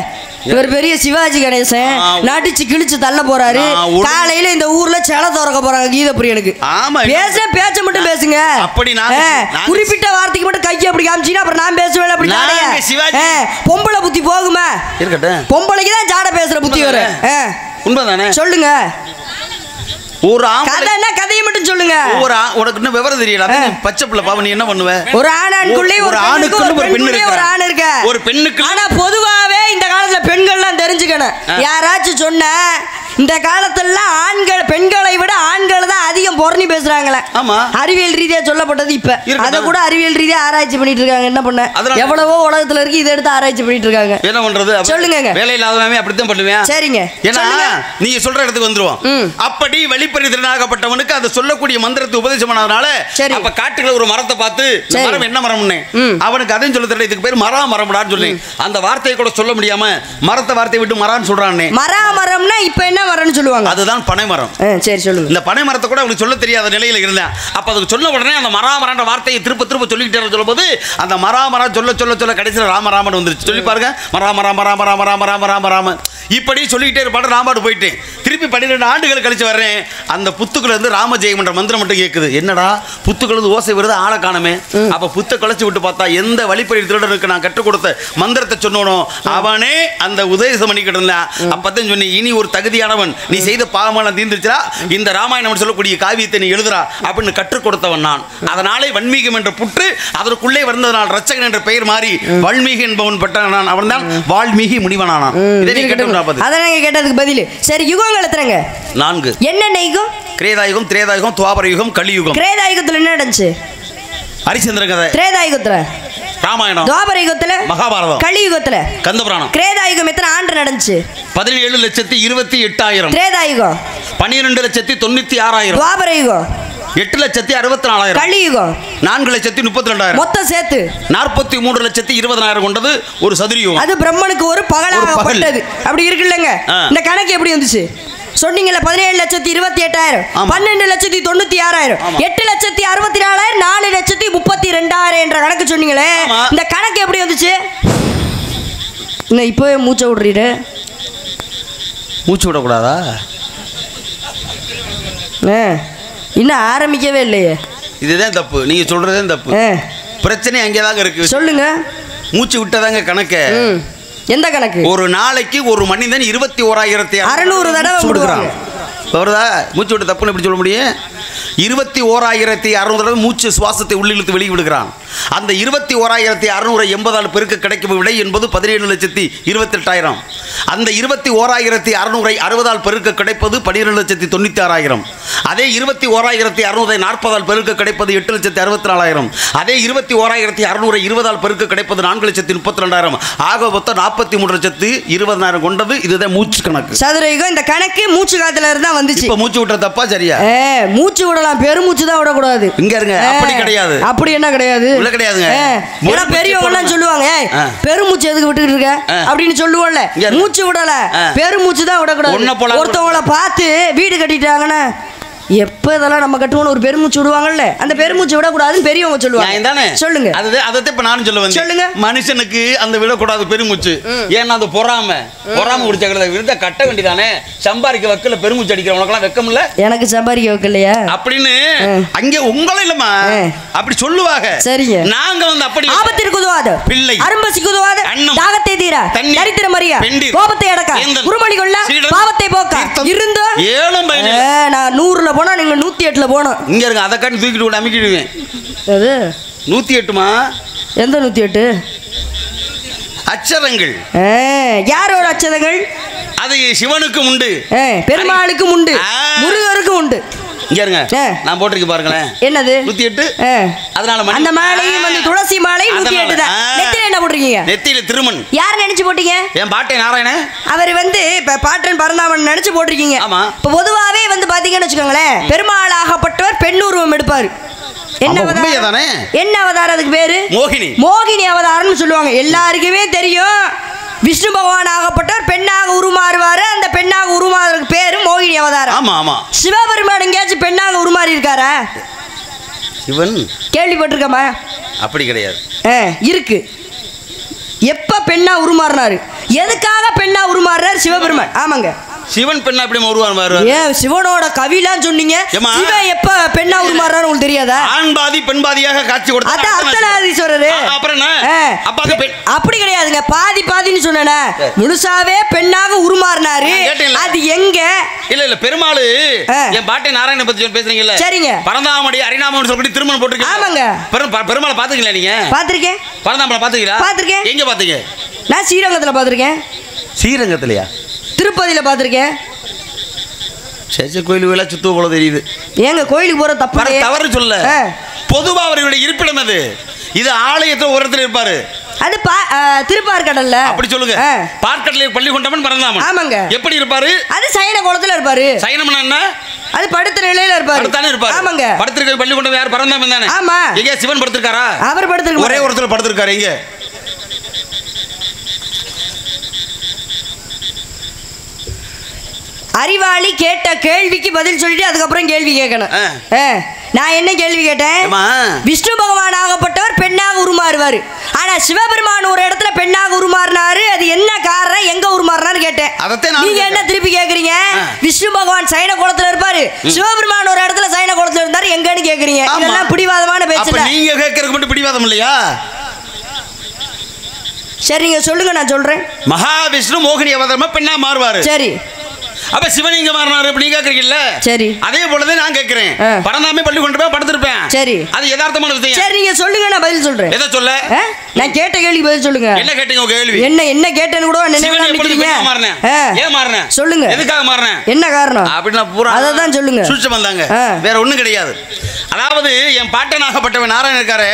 இவர் பெரிய சிவாஜி கணேசன் நடிச்சு கிழிச்சு தள்ள போறாரு. காலையில இந்த ஊர்ல செல திறக்க போறாங்க கீதப்பிரியனுக்கு. பேச்ச மட்டும் பேசுங்க. குறிப்பிட்ட வார்த்தைக்கு மட்டும் கையை அப்படி காமிச்சீங்கன்னா அப்புறம் நான் பேசுவேன். அப்படி பொம்பளை புத்தி போகுமா? பொம்பளைக்கு தான் ஜாட பேசுற புத்தி வரும். உண்மைதானே? சொல்லுங்க. ஒரு கதைன்னா கதையை மட்டும் சொல்லுங்க. உனக்கு இன்னும் விவரம் தெரியல. பச்சை பிள்ளை பாவம், நீ என்ன பண்ணுவ? ஒரு ஆணுக்குள்ளே ஒரு ஆணுக்கு ஒரு பெண்ணுக்குள்ளே ஒரு ஆண் இருக்க. ஒரு பெண்ணுக்கு. ஆனா பொதுவாவே இந்த காலத்துல பெண்கள்லாம் தெரிஞ்சுக்கணும். யாராச்சும் சொன்ன இந்த காலத்துல ஆண்கள் பெண்களை விட ஆண்கள் தான் அதிகம் பொறணி பேசுறாங்களே. இருக்காங்களா? ஆமா. அறிவியல் ரீதியா சொல்லப்பட்டது இப்ப. இருக்கட்டும். அத கூட அறிவியல் ரீதியா ஆராய்ச்சி பண்ணிட்டு இருக்காங்க. என்ன பண்ண? எவ்வளவோ உலகத்துல இருக்கு, இதை எடுத்து ஆராய்ச்சி பண்ணிட்டு இருக்காங்க. என்ன பண்றது? சொல்லுங்க. வேலை இல்லாதவன் அப்படித்தான் பண்ணுவேன். சரிங்க. ஏன்னா நீங்க சொல்ற இடத்துக்கு வந்துருவோம். அப்படி வெளிப்பரிதிரனாகப்பட்டவனுக்கு அதை சொல்லக்கூடிய மந்திரத்தை உபதேசம் பண்ணதுனால அப்ப காட்டுல ஒரு மரத்தை பார்த்து மரம் என்ன மரம்னு அவனுக்கு அதையும் சொல்ல தெரியல. இதுக்கு பேர் மரா மரம்டான்னு சொல்லி அந்த வார்த்தையை கூட சொல்ல முடியாம மரத்தை வார்த்தையை விட்டு மரான்னு சொல்றானே. மரா மரம்னா இப்ப என்ன மரம்னு சொல்லுவாங்க? அதுதான் பனை மரம். சரி சொல்லுங்க. இந்த பனை மரத்தை கூட அவனுக்கு சொல்ல தெரியாத நிலையில இருந்தேன். அப்ப அதுக்கு சொன்ன உடனே அந்த மரா மரன்ற வார்த்தையை திருப்ப திருப்ப சொல்லிக்கிட்டே சொல்லும்போது அந்த மரா மரம் சொல்ல சொல்ல சொல்ல கடைசியில் ராமராமன் வந்துருச்சு. சொல்லி பாருங்க. மராம ராம ராம ராம ராம ராம ராம ராம இப்படி சொல்லிக்கிட்டே இருப்பாடு. ராமாடு போயிட்டேன். திருப்பி 12 ஆண்டுகள் கழிச்சு வர்றேன். அந்த புத்துக்குள்ள இருந்து ராமஜெயம் என்ற மந்திரம் மட்டும் கேட்குது. என்னடா புத்துக்குள்ள ஓசை வருது, ஆளை காணமே. அப்ப புத்த கழிச்சு விட்டு பார்த்தா எந்த வழிப்பறி திருடனுக்கு நான் கற்றுக் கொடுத்த மந்திரத்தை சொன்னோனோ அவனே அந்த உதயசம் பண்ணிக்கிட்டு இருந்தான். அப்பதான் சொன்னி இனி ஒரு தகுதியானவன், நீ செய்த பாவமான தீர்ந்துச்சா இந்த ராமாயணம் சொல்லக்கூடிய காவியத்தை நீ எழுதுறா அப்படின்னு கற்றுக் கொடுத்தவன் நான். அதனாலே வன்மீகம் என்ற புற்று அதற்குள்ளே வந்ததனால் ரச்சகன் என்ற பெயர் மாறி வல்மீகி என்பவன் பட்டான். அவன் தான் வால்மீகி முனிவனானான். இதை நீ கேட்டு அதான் கேட்டதுக்கு பதில். சரி யுகங்கள் எத்தனைங்க? 4. என்னென்ன யுகம்? கிரேதாயுகம், திரேதாயுகம், துவாபர யுகம், கலியுகம். கிரேதாயுகத்துல என்ன நடந்துச்சு? ஹரிச்சந்திர கதை. திரேதாயுகத்துல ராமாயணம். துவாபர யுகத்துல மகாபாரதம். கலியுகத்துல கந்தபுராணம். கிரேதாயுகம் எத்தனை ஆண்டு நடந்துச்சு? 17,28,000. திரேதாயுகம் 12,96,000. துவாபர யுகம் 8,64,000. கலியுகம் 4,32,200. மொத்தம் சேர்த்து 43,20,000 கொண்டது ஒரு சதுரியுகம். அது பிரம்மனுக்கு ஒரு பகலாகப்பட்டது. அப்படி இருக்குல்லங்க. இந்த கணக்கு எப்படி வந்துச்சு சொன்னீங்கல்ல? 17,28,000, 12,96,000, 8,64,000, 4,32,000 என்ற கணக்கு சொன்னீங்களே. இந்த கணக்கு எப்படி வந்துச்சு? இப்பவே மூச்சை விடுறீரு. மூச்சு விடக்கூடாதா? இன்னும் ஆரம்பிக்கவே இல்லையே. இதுதான் தப்பு. நீங்க சொல்றதே தப்பு. பிரச்சனை அங்கேதாங்க இருக்கு. சொல்லுங்க. மூச்சு விட்டதாங்க கணக்கு. எந்த கணக்கு? ஒரு நாளைக்கு ஒரு மனிதன் 21,600 தடவை கொடுக்குறான். வருதா? மூச்சு விட்டு தப்புன்னு எப்படி சொல்ல முடியும்? 21,600 தடவை மூச்சு சுவாசத்தை உள்ளிழுத்து வெளியே விடுகிறான். அந்த 21,600 80 பெருக்க கிடைக்கும் விடை என்பது 17,28,000. அந்த 21,600 60 பெருக்க கிடைப்பது 12,96,000. அதே 21,600 40 பெருக்க கிடைப்பது 8,64,000. அதே 21,600 20 பெருக்க கிடைப்பது 4,32,000. ஆக மொத்தம் 43,20,000 கொண்டது. இதுதான் மூச்சு கணக்கு. சதுரயுகம். இந்த கணக்கு மூச்சு காத்துல இருந்தா வந்துச்சு. இப்ப மூச்சு விட்ட தப்பா சரியா? மூச்சு விடலாம், பெருமூச்சு தான் விடக்கூடாது. இங்க இருங்க. அப்படி கிடையாது. அப்படி என்ன கிடையாது? உள்ள கிடையாதுங்க. ஏன்னா பெரியவங்க சொல்லுவாங்க பெருமூச்சு எதுக்கு விட்டுக்கிட்டு இருக்க அப்படின்னு சொல்லுவோம்ல. மூச்சு விடல, பெருமூச்சு தான் விடக்கூடாது. ஒருத்தவங்களை பார்த்து வீடு கட்டிட்டாங்கன்னா எப்ப இதெல்லாம் நம்ம கட்டுவோம் ஒரு பெருமூச்சு விடுவாங்கல்ல, அந்த பெருமூச்சு விடக்கூடாதுன்னு பெரியவங்க சொல்லுவாங்க. சொல்லுங்க. அதை இப்ப நானும் சொல்லுவேன். சொல்லுங்க. மனுஷனுக்கு அந்த விடக்கூடாது பெருமூச்சு. ஏன்னா அது பொறாம முடிச்ச விருத கட்ட வேண்டியதானே. சம்பாதிக்க வக்கல பெருமூச்சு அடிக்கிறவனுக்கெல்லாம் வெக்கம் இல்ல. எனக்கு சம்பாதிக்க வைக்கலையா அப்படின்னு அங்கே உங்களை இல்லமா அப்படி சொல்லுவாங்க. சரிங்க. நாங்க வந்து அப்படி ஆபத்திற்கு உதவாத பிள்ளை, அரும்பசிக்கு உதவாத அன்னம், தாகத்தை தீர தரித்திர மரியா, கோபத்தை அடக்க, குருமணி கொள்ள, பாவத்தை போக்க இருந்தோ 7 பையன். நான் 100ல போனா நீங்க 108ல போனோம். இங்க இருங்க. அதை காட்டி தூக்கிட்டு விட அமைக்கிடுவேன். அது 108மா? எந்த 108? அச்சரங்கள். யாரோட அச்சரங்கள்? அது சிவனுக்கும் உண்டு, பெருமாளுக்கும் உண்டு, முருகருக்கும் உண்டு. இங்க இருங்க. நான் போட்டிருக்கேன் பாருங்களேன். என்னது? 108. அதனால அந்த மாலையும் வந்து துளசி மாலை 108 தான். நெத்தியில என்ன போட்டிருக்கீங்க? நெத்தியில திருமன். யார் நினைச்சு போட்டீங்க? என் பாட்டை நாராயணன். அவர் வந்து இப்ப பாட்டன் பரந்தாமன் நினைச்சு போட்டிருக்கீங்க. ஆமா. இப்ப பொதுவாவே வந்து பாத்தீங்கன்னு வச்சுக்கோங்களேன், பெருமாளாகப்பட்டவர் பெண் உருவம் எடுப்பாரு. என்ன அவதாரம்? என்ன அவதாரம்? அதுக்கு பேரு மோகினி. மோகினி அவதாரம்னு சொல்லுவாங்க. எல்லாருக்குமே தெரியும். விஷ்ணு பகவான் ஆகப்பட்டவர் பெண்ணாக உருமாறுவாரு. அந்த பெண்ணாக உருமாறுறதுக்கு பேரு மோகினி அவதாரம். ஆமா ஆமா. சிவபெருமான் எங்கேயாச்சும் பெண்ணாக உருமாறி இருக்காரா? சிவன் கேள்விப்பட்டிருக்கமா? அப்படி கிடையாது. இருக்கு. எப்ப பெண்ணா உருமாறினாரு? எதுக்காக பெண்ணா உருமாறுறாரு சிவபெருமான்? ஆமாங்க. சிவன் பெண்ணா எப்படி உருவாரு? ஏன் சிவனோட கவிலாம் சொன்னீங்க. சிவன் எப்ப பெண்ணா உருமாறாரு உங்களுக்கு தெரியாதா? ஆண் பாதி பெண் பாதியாக காட்சி கொடுத்தார். அத அர்த்தநாதீஸ்வரர். அப்புறம் அப்படி கிடையாதுங்க. பாதி பாதின்னு சொன்னேனே, முழுசாவே பெண்ணாக உருமாறினாரு. அது எங்க? இல்ல பெருமாள் என் பாட்டை நாராயண பத்தி பேசுறீங்கல்ல. சரிங்க. பரந்தாமடி அரிநாமம் சொல்லி திருமணம் போட்டுருக்கீங்க. ஆமாங்க. பெருமாளை பாத்துக்கீங்களா நீங்க? பாத்திருக்கேன். பரந்தாமலை பாத்துக்கீங்களா? பாத்திருக்கேன். எங்க பாத்தீங்க? நான் ஸ்ரீரங்கத்துல பாத்திருக்கேன். ஸ்ரீரங்கத்திலயா? திருப்பதியில பாத்திருக்கேன். சரி கோயிலுக்கு சுத்துவ போல தெரியுது. ஏங்க கோயிலுக்கு போற தப்பு தவறு சொல்ல. பொதுவா அவர்களுடைய இருப்பிடம் அது. இது ஆலயத்துல ஒரு இடத்துல இருப்பாரு. அது திருப்பார்கடல்ல. அப்படி சொல்லுங்க. பார்க்கடலை பள்ளி கொண்டவன் பரந்தாமன். ஆமாங்க. எப்படி இருப்பாரு? அது சயன கோலத்துல இருப்பாரு. சயனம்னா என்ன? அது படுத்த நிலையில இருப்பாரு. படுத்தானே இருப்பாரு. ஆமாங்க. படுத்திருக்க பள்ளி கொண்டவன் யார்? பரந்தாமன் தானே. ஆமா. எங்க சிவன் படுத்திருக்காரா? அவர் படுத்திருக்காரு. ஒரே ஒருத்தர் படுத்திருக்காரு. எங்க? அறிவாளி கேட்ட கேள்விக்கு பதில் சொல்லிட்டு அதுக்கப்புறம் கேள்வி கேட்கணும். நான் என்ன கேள்வி கேட்டேன்? விஷ்ணு பகவான் ஆகப்பட்டவர் பெண்ணாக உருமாறுவாரு. ஆனா சிவபெருமான் ஒரு இடத்துல பெண்ணாக உருமாறினாரு. அது என்ன காரணம்? எங்க உருமாறினாரு கேட்டேன். நீங்க என்ன திருப்பி கேக்குறீங்க? விஷ்ணு பகவான் சயன கோலத்துல இருப்பாரு, சிவபெருமான் ஒரு இடத்துல சயன கோலத்துல இருந்தாரு, எங்கன்னு கேக்குறீங்க? இதெல்லாம் பிடிவாதமான பேச்சு. நீங்க கேட்கறதுக்கு மட்டும் பிடிவாதம் இல்லையா? சரி நீங்க சொல்லுங்க, நான் சொல்றேன். மகாவிஷ்ணு மோகினி அவதாரமா பெண்ணா மாறுவாரு. சரி. அப்ப சிவன் இங்க மாறினாரு அப்படி நீங்க கேக்குறீங்கல்ல? சரி. அதே போலதான் நான் கேக்குறேன். பரந்தாமே பள்ளி கொண்டு போய் படுத்திருப்பேன். சரி. அது யதார்த்தமான விஷயம். சரி நீங்க சொல்லுங்க, நான் பதில் சொல்றேன். எதை சொல்ல? நான் கேட்ட கேள்வி பதில் சொல்லுங்க. என்ன கேட்டீங்க கேள்வி? என்ன கேட்டேன்னு கூட நினைவுல நிக்கிறீங்க. ஏன் மாறினேன்? சொல்லுங்க. எதுக்காக மாறினேன்? என்ன காரணம்? அப்படினா பூரா அத தான் சொல்லுங்க. சூழ்ச்சி வந்தாங்க. வேற ஒண்ணும் கிடையாது. அதாவது என் பாட்டனாகப்பட்டவன் நாராயணன் இருக்காரே,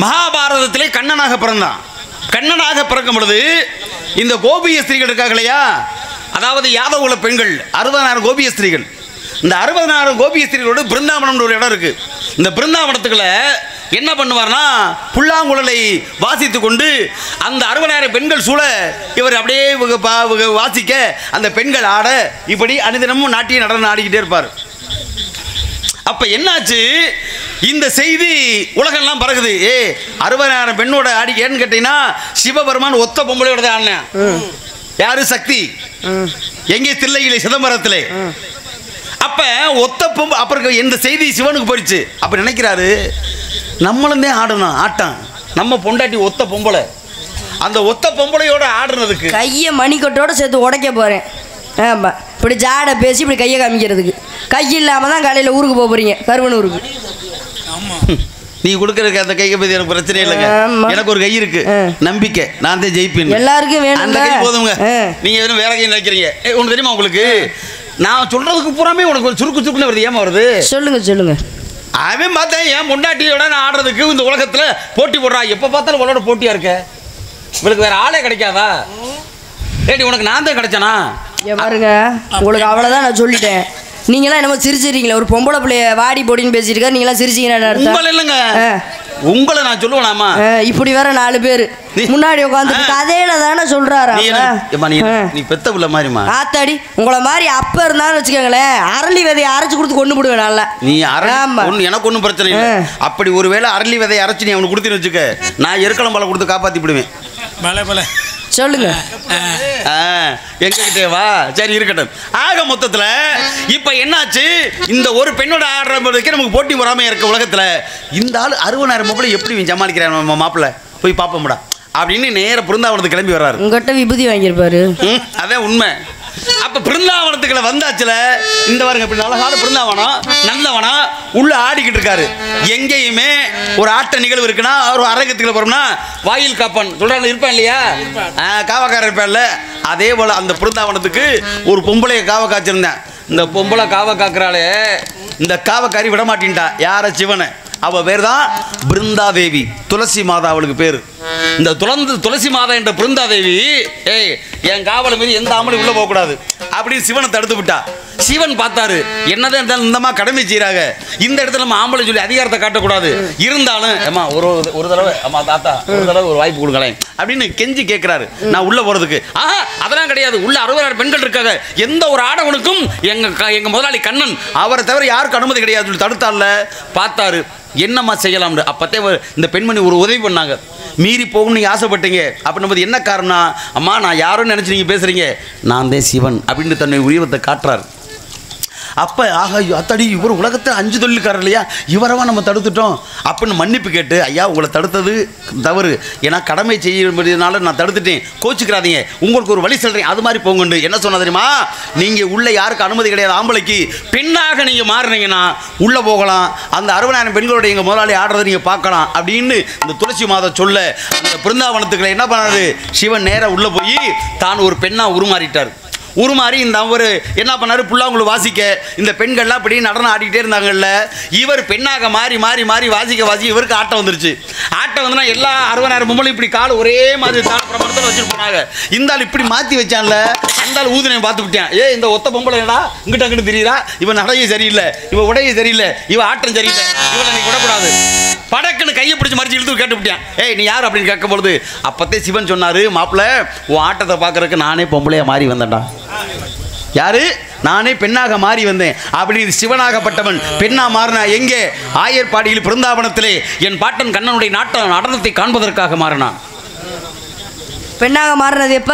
மகாபாரதத்திலே கண்ணனாக பிறந்தான். கண்ணனாக பிறக்கும் பொழுது இந்த கோபிய ஸ்திரீகள் இருக்காங்க இல்லையா, அதாவது யாதவகுல பெண்கள் 60,000 கோபிய ஸ்திரீகள். இந்த 60,000 கோபிய ஸ்திரீகளோடு பிருந்தாவனம் ஒரு இடம் இருக்கு. இந்த பிருந்தாவனத்துக்குள்ள என்ன பண்ணுவார்னா புல்லாங்குழலை வாசித்து கொண்டு அந்த 60,000 பெண்கள் சூழ இவர் அப்படியே வாசிக்க அந்த பெண்கள் ஆட இப்படி அனுதினமும் நாட்டிய நடனம் ஆடிக்கிட்டே இருப்பார். அப்ப என்னாச்சு, இந்த செய்தி உலகெல்லாம் பறகுது. 60,000 பெண்ணோட ஆடி ஏன்னு கேட்டீங்கன்னா சிவபெருமான் ஒத்த பொம்பளையோட தான் ஆடினேன். யாரு? சக்தி. எங்கே? தில்லையிலே சிதம்பரத்திலே. அப்ப ஒத்த பொம்பு அப்புறம் இந்த செய்தி சிவனுக்கு போயிடுச்சு. அப்ப நினைக்கிறாரு நம்மளும் தான் ஆடணும் ஆட்டம். நம்ம பொண்டாட்டி ஒத்த பொம்பளை, அந்த ஒத்த பொம்பளையோட ஆடுறதுக்கு கையை மணிக்கட்டோட சேர்த்து உடைக்க போறேன். ஆமா, இப்படி ஜாட பேசி இப்படி கையை காமிக்கிறதுக்கு கை இல்லாம தான் காலையில் ஊருக்கு போறீங்க, கருவனூருக்கு. நீ கொடுக்கறதுக்கு அந்த கையை பத்தி எனக்கு பிரச்சனை இல்லைங்க. எனக்கு ஒரு கை இருக்கு, நம்பிக்கை, நான் தான் ஜெயிப்பேன். எல்லாருக்கும் வேணும் அந்த கை போதுங்க. நீங்க எதுவும் வேற கை நினைக்கிறீங்க. ஒன்று தெரியுமா உங்களுக்கு, நான் சொல்றதுக்கு பூராமே உனக்கு ஒரு சுருக்கு சுருக்குன்னு வருது. ஏமா வருது? சொல்லுங்க சொல்லுங்க. அவன் பார்த்தேன் என் முன்னாட்டியோட நான் ஆடுறதுக்கு இந்த உலகத்துல போட்டி போடுறான். எப்ப பார்த்தாலும் உங்களோட போட்டியா இருக்க, இவளுக்கு வேற ஆளே கிடைக்காதா? ஏடி உனக்கு நான் தான் கிடைச்சானா? பாருங்க, உங்களுக்கு அவ்வளவுதான் நான் சொல்லிட்டேன். நீங்களாம் என்னமோ சிரிச்சிருக்கீங்களா? ஒரு பொம்பளை பிள்ளைய வாடி போடின்னு பேசிட்டு இருக்கா, நீங்களாம் சிரிச்சிங்கன்னா இல்லைங்க. உங்களை நான் சொல்லுவேனாமா? இப்படி வேற 4 பேர் முன்னாடி உட்காந்து கதையில தானே சொல்றாரு. நீ பெத்த புள்ள மாதிரிமா ஆத்தாடி, உங்களை மாதிரி அப்ப இருந்தான்னு வச்சுக்கோங்களேன், அரளி விதையை அரைச்சு கொடுத்து கொண்டு போடுவேன். நல்லா நீ எனக்கு ஒன்றும் பிரச்சனை இல்லை. அப்படி ஒருவேளை அரளி விதையை அரைச்சு நீ அவனுக்கு கொடுத்துன்னு வச்சுக்க, நான் எருக்களம் பழம் கொடுத்து காப்பாத்தி விடுவேன். சொல்லுங்க. எங்ககிட்டே வா. சரி இருக்கட்டும். ஆக மொத்தத்துல இப்ப என்னாச்சு, இந்த ஒரு பெண்ணோட ஆடுறதுக்கு நமக்கு போட்டி வராம இருக்க உலகத்துல இந்த ஆள் 60,000 மாப்பிள்ளை எப்படி சமாளிக்கிறான் மாப்பிள்ளை, போய் பார்ப்போம்டா அப்படின்னு நேர பிருந்தாவனத்துக்கு கிளம்பி வர்றாரு. உங்ககிட்ட விபூதி வாங்கியிருப்பாரு. அதான் உண்மை. அப்ப பிருந்தாவனத்துக்குள்ள வந்தாச்சுல, இந்த பாருங்க இப்படி அழகான பிருந்தாவனம், நல்லவனம் உள்ள ஆடிக்கிட்டு இருக்காரு. எங்கேயுமே ஒரு ஆட்ட நிகழ்வு இருக்குன்னா ஒரு அரங்கத்துக்குள்ள போறோம்னா வாயில் காப்பான் சொல்றாங்க இருப்பான் இல்லையா, காவக்காரர் இருப்பான்ல, அதே போல அந்த பிருந்தாவனத்துக்கு ஒரு பொம்பளைய காவ காய்ச்சிருந்தேன். இந்த பொம்பளை காவ காக்குறாளே, இந்த காவக்காரி விட மாட்டேன்டா. யார? சிவனை. அவ பேர் தான் பிருந்தாதேவி. துளசி மாதா அவளுக்கு பேரு. இந்த துளசி மாதா என்ற பிருந்தாதேவி என் காவல மீது எந்த ஆம்பளையும் உள்ள போகக்கூடாது அப்படின்னு சிவனை தடுத்து விட்டா. சிவன் பார்த்தாரு, என்னதான் இருந்தாலும் இந்தமா கடமை செய்யறாங்க, இந்த இடத்துல நம்ம ஆம்பளை சொல்லி அதிகாரத்தை காட்டக்கூடாது, இருந்தாலும் அம்மா ஒரு தடவை அம்மா தாத்தா ஒரு தடவை ஒரு வாய்ப்பு கொடுங்களேன் அப்படின்னு கெஞ்சி கேட்கிறாரு. நான் உள்ள போறதுக்கு அதெல்லாம் கிடையாது, உள்ள 60,000 பெண்கள் இருக்காங்க, எந்த ஒரு ஆடவனுக்கும் எங்க முதலாளி கண்ணன் அவரை தவிர யாருக்கும் அனுமதி கிடையாது சொல்லி தடுத்தால. பார்த்தாரு என்னம்மா செய்யலாம்னு. அப்பத்தே இந்த பெண்மணி ஒரு உதவி பண்ணாங்க. மீறி போகணும்னு நீங்கள் ஆசைப்பட்டீங்க அப்படின்னும் என்ன காரணம்? அம்மா நான் யாரும் நினச்சி நீங்கள் பேசுகிறீங்க, நான் தான் சிவன் அப்படின்னு தன்னுடைய உருவத்தை காட்டுறாரு. அப்போ ஆகா அத்தடி இவர் உலகத்தை 5 தொழிலுக்காரர் இல்லையா, இவரவா நம்ம தடுத்துட்டோம் அப்படின்னு மன்னிப்பு கேட்டு, ஐயா உங்களை தடுத்தது தவறு, ஏன்னா கடமை செய்யறதுனால நான் தடுத்துட்டேன், கோச்சிக்கிறாதீங்க, உங்களுக்கு ஒரு வழி சொல்கிறேன், அது மாதிரி போங்கண்டு. என்ன சொன்ன தெரியுமா, நீங்கள் உள்ளே யாருக்கு அனுமதி கிடையாது, ஆம்பளைக்கு பெண்ணாக நீங்கள் மாறினீங்கன்னா உள்ளே போகலாம், அந்த 60,000 பெண்களோட எங்கள் முதலாளி ஆடுறதை நீங்கள் பார்க்கலாம் அப்படின்னு இந்த துளசி மாதம் சொல்ல, அந்த பிருந்தாவனத்துக்குள்ள என்ன பண்ணாரு, சிவன் நேராக உள்ளே போய் தான் ஒரு பெண்ணாக உருமாறிட்டார். உருமாறி இந்த அவர் என்ன பண்ணாரு, புல்லாங்குழல் வாசிக்க இந்த பெண்கள்லாம் இப்படி நடனம் ஆடிக்கிட்டே இருந்தாங்கல்ல, இவர் பெண்ணாக மாறி மாறி மாறி வாசிக்க இவருக்கு ஆட்டம் வந்துருச்சு. ஆட்டம் வந்துன்னா எல்லா 60,000 பொம்பளையும் இப்படி கால் ஒரே மாதிரி தாள பிரமாணத்தில் வச்சுட்டு போனாங்க. இந்த ஆள் இப்படி மாற்றி வச்சான்ல, அந்த ஆள் ஊதுனை பார்த்து விட்டான். இந்த ஒத்த பொம்பளைடா இங்கிட்ட அங்கிட்டு தெரியுறா, இவன் நடையும் சரியில்லை, இவன் உடையும் சரியில்லை, இவன் ஆட்டம் சரியில்லை, இவளை நீ விடக்கூடாது. படக்குன்னு கையை பிடிச்சி மறிச்சு இழுத்து கேட்டு விட்டான். நீ யார் அப்படின்னு கேட்கும் பொழுது அப்பத்தே சிவன் சொன்னாரு, மாப்பிள்ள உன் ஆட்டத்தை பார்க்கறதுக்கு நானே பொம்பளையா மாறி வந்தேன்டா. யாரு? நானே பெண்ணாக மாறி வந்தேன் அப்படின்னு சிவனாகப்பட்டவன் பெண்ணா மாறினா எங்கே? ஆயர்பாடியில் பிருந்தாவனத்திலே என் பாட்டன் கண்ணனுடைய நடனத்தை காண்பதற்காக மாறினான். பெண்ணாக மாறினது எப்ப?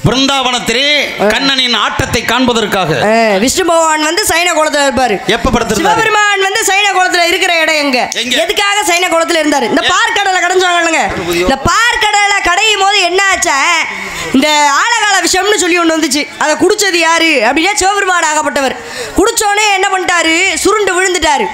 பிருந்தாவனத்திலே கண்ணனின் ஆட்டத்தை காண்பதற்காக. விஷ்ணு பகவான் வந்து சைன குளத்துல இருப்பாரு. எப்ப படுத்து? சிவபெருமான் வந்து சைன குளத்துல இருக்கிற இடம் எங்க? எதுக்காக சைன குளத்துல இருந்தாரு? இந்த பார்க்கடலை கடைஞ்சாங்க. இந்த பார்க்கடலை கடையும் போது என்ன ஆச்சா, இந்த ஆழகால விஷம்னு சொல்லி ஒன்று வந்துச்சு. அதை குடிச்சது யாரு அப்படின்னா சிவபெருமான் ஆகப்பட்டவர். குடிச்சோடனே என்ன பண்ணிட்டாரு, சுருண்டு விழுந்துட்டாரு.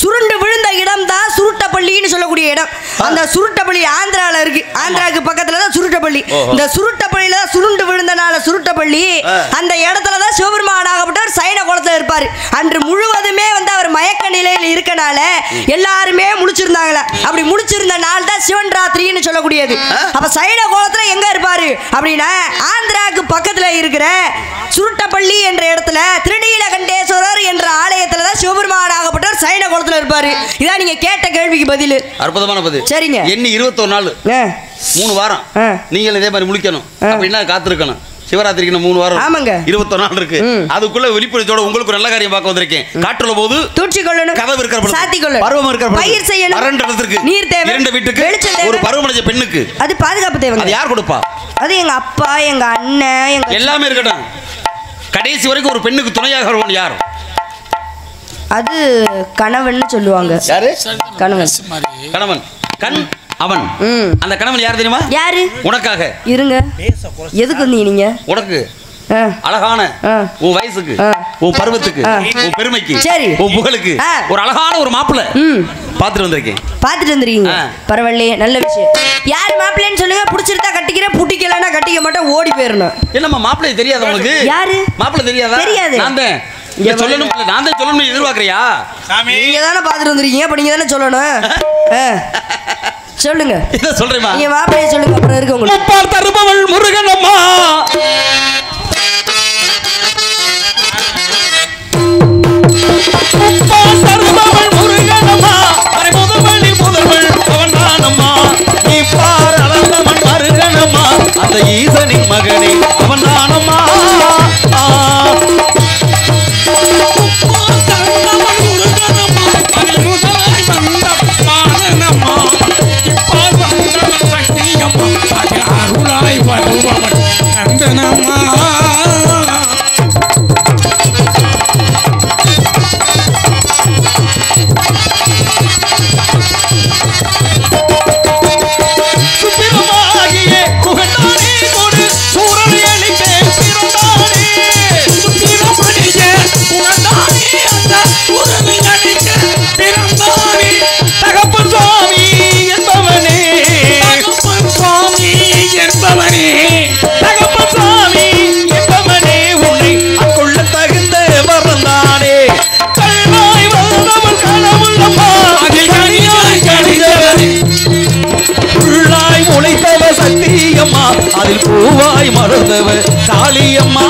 சுருண்டு விழுந்த இடம் தான் சுருட்டப்பள்ளின்னு சொல்லக்கூடிய இடம். அந்த சுருட்டப்பள்ளி ஆந்திரால இருக்கு. ஆந்திராவுக்கு பக்கத்துல தான் சுருட்டப்பள்ளி. இந்த சுருட்டப்பள்ளியில தான் சுருண்டு விழுந்தனால சுருட்டப்பள்ளி அந்த இடத்துல தான் சிவபெருமான் ஆகப்பட்டவர் சைன குளத்துல இருப்பாரு. அன்று முழுவதுமே வந்து அவர் மயக்க நிலையில் இருக்கனால எல்லாருமே முழிச்சிருந்தாங்களா. அப்படி முழிச்சிருந்த நாள் தான் சிவன் ராத்திரின்னு சொல்லக்கூடியது. அப்ப சைன குளத்துல எங்க இருப்பாரு அப்படின்னா ஆந்திராவுக்கு பக்கத்துல இருக்கிற சுருட்டப்பள்ளி என்ற இடத்துல திருநீலகண்டேஸ்வரர் என்ற ஆலயத்துல தான் சிவபெருமான் ஆகப்பட்டவர் சைன குளத்துல இருப்பாரு. இதான் நீங்க கேட்ட கேள்விக்கு பதில். அற்புதமான பதில். சரிங்க. எண்ணி 21 நாள் 3 வாரம் நீங்கள் இதே மாதிரி முழிக்கணும் அப்படின்னா காத்திருக்கணும். சிவராத்திரிக்கு 3 வாரம். ஆமாங்க, 21 நாள் இருக்கு. அதுக்குள்ள வெளிப்படையோட உங்களுக்கு நல்ல காரியம் பார்க்க வந்திருக்கேன். காற்றுல போது தூச்சி கொள்ளணும், கதவு இருக்கிற சாத்தி கொள்ளணும், பருவம் இருக்கிற பயிர் செய்யணும், அரண்ட இடத்துக்கு நீர் தேவை, இரண்டு வீட்டுக்கு ஒரு பருவமடைஞ்ச பெண்ணுக்கு அது பாதுகாப்பு தேவை. அது யார் கொடுப்பா? அது எங்க அப்பா, எங்க அண்ணன், எங்க எல்லாமே இருக்கட்டும். கடைசி வரைக்கும் ஒரு பெண்ணுக்கு துணையாக வருவான் யார்? அது கணவன் சொல்லுவாங்க. யாரு? கணவன். கணவன் கண் அவன். அந்த கணவன் யார் தெரியுமா? யாரு? உனக்காக. இருங்க, எதுக்கு வந்தீங்க நீங்க? உனக்கு அழகான உன் வயசுக்கு, உன் பருவத்துக்கு, உன் பெருமைக்கு, சரி உன் புகழுக்கு ஒரு அழகான ஒரு மாப்பிள்ளை பாத்துட்டு வந்திருக்கேன். பாத்துட்டு வந்திருக்கீங்க, பரவாயில்லையே, நல்ல விஷயம். யார் மாப்பிள்ளைன்னு சொல்லுங்க. பிடிச்சிருந்தா கட்டிக்கிறேன், பிடிக்கலன்னா கட்டிக்க மாட்டேன், ஓடி போயிடணும். என்னம்மா மாப்பிள்ளை தெரியாத உங்களுக்கு? யாரு மாப்பிள்ளை தெரியாதா? தெரியாது. நான் தான் சொல்லணும், நான் தான் சொல்லணும் எதிர்பார்க்கறியா? நீங்க தானே பாத்துட்டு வந்திருக்கீங்க, அப்ப நீங்க தானே சொல்லணும். சொல்லுங்க. இத சொல்றேமா? நீங்க மாப்பிளைய சொல்லுங்க, அப்புறம் இருக்கு உங்களுக்கு. முப்பால் தருபவள் முருகன் அம்மா, முப்பால் தருபவள் முருகன் அம்மா, அரை முதல்வழி முதல்வள் அவன் தான் அம்மா. நீ பார் அலந்தமன் மருகன் அம்மா, அந்த ஈசனின் மகனே அவன் தான் அம்மா. அதில் பூவாய் மறந்தவ காளியம்மா.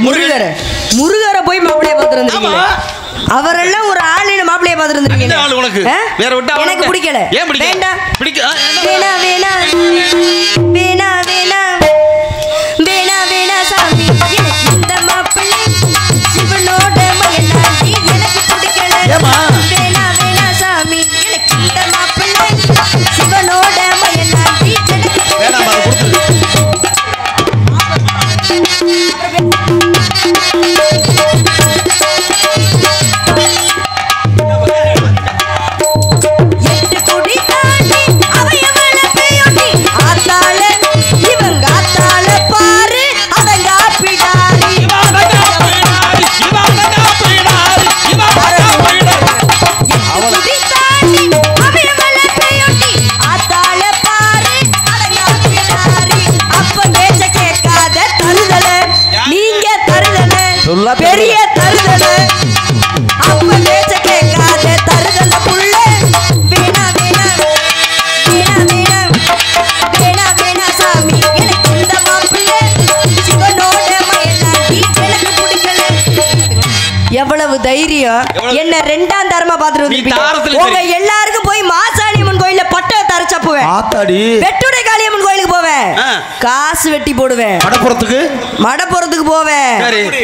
முருகரை முருகரை போய் மாப்பிளைய பார்த்துருந்தீங்க. அவரெல்லாம் ஒரு ஆளின மாப்பிளைய பார்த்துருந்தீங்க. உனக்கு வேற விட்டா எனக்கு பிடிக்கல. ஏன் பிடிக்கல? வேண்டாம், வேணா வேணா வேணா வேணா வேணா வேணா சாமி, இந்த மாப்பிள்ளை சிவனோட மகனாண்டி எனக்கு பிடிக்கல. வேணா வேணா சாமி, எனக்கு இந்த மாப்பிள்ளை சிவனோட மகனாண்டி எனக்கு வேணாம். எட்டு குடி தாண்டி அவையவள பேயொட்டி ஆத்தாள சொல்லா பெரிய தருதல அப்ப பேச்ச கேட்காத தருதல புள்ள வேணா வேணா வேணா வேணா வேணா வேணா சாமி எனக்கு இந்த மாப்பிள்ளை சிவனோட மயனாடி எனக்கு பிடிக்கல. எவ்வளவு தைரியம் என்ன ரெண்டாம் தரமா பாத்துட்டு வந்து உங்க எல்லாருக்கும் போய் மாசாணியம்மன் கோயில்ல பட்டை தரைச்சப்புவேன், வெட்டுடை காளியம்மன் கோயிலுக்கு போவேன், காசு வெட்டி போடுவேன், மடப்புறத்துக்கு போவேன்,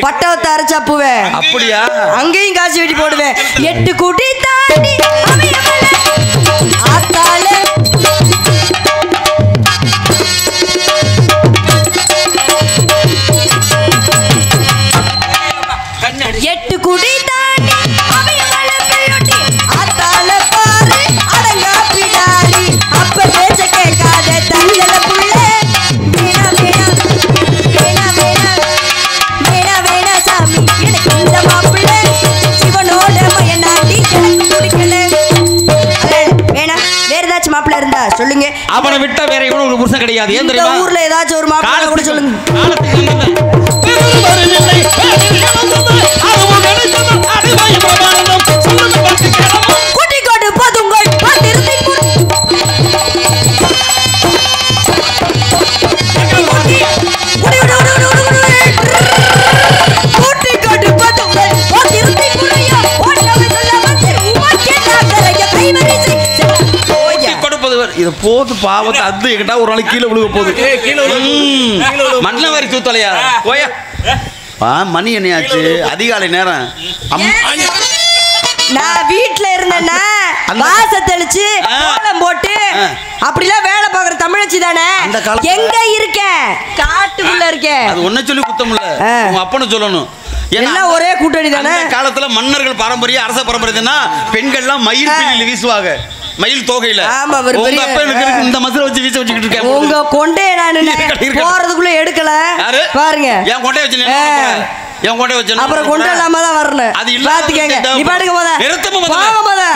பட்டவத்தை அரைச்சப்புவேன், அப்படியா அங்கேயும் காசு வெட்டி போடுவேன். 8 குடி தாண்டி ஆத்தால 8 குடி தாண்டி அவையவள பெயொட்டி ஆத்தால பாரு அடங்கா பிடாரி அப்ப பேச்ச கேட்காத தங்கல புள்ள வேணா வேணா வேணா வேணா வேணா வேணா சாமி எனக்கு இந்த மாப்பிள்ளை சிவனோட மயனாண்டி எனக்கு பிடிக்கல. வேணா வேற ஏதாச்சும் மாப்பிள்ளை இருந்தா சொல்லுங்க. அவனை விட்டா வேற இவனும் ஒரு புருஷன் கிடையாது. ஏன் தெரியுமா? ஊர்ல ஏதாச்சும் ஒரு மாப்பிள்ளை கூட சொல்லுங்க. குட்டிக்கோடு பதுங்கள் இது போது பாவத்தை அது எங்கிட்ட ஒரு நாளைக்கு கீழே விழுக போகுது. மண்ண மாதிரி தூத்தலையா போயா மணி என்னையாச்சு அதிகாலை நேரம். நான் வீட்டுல இருந்தேன்னா வாச தெளிச்சு கோலம் போட்டு அப்படிலாம் வேலை பாக்குற தமிழச்சி தானே. எங்க இருக்கேன்? காட்டுக்குள்ள இருக்கேன். அது ஒன்ன சொல்லி குத்தம் இல்ல, உங்க அப்பனை சொல்லணும். எல்லாம் ஒரே கூட்டணி தானே. காலத்துல மன்னர்கள் பாரம்பரிய அரச பாரம்பரியம்னா பெண்கள்லாம் மயில் பிடியில வீசுவாங்க, மயில் தோகையில. உங்க அப்பா எனக்கு இந்த மசுல வச்சு வீச வச்சுக்கிட்டு இருக்கேன். உங்க கொண்டே நான் போறதுக்குள்ள எடுக்கல பாருங்க. என் கொண்டே வச்சு என் கொண்டே வச்சு அப்புறம் கொண்டே இல்லாம தான் வரணும். அது பாத்துக்கங்க. நீ பாட்டுக்கு போதா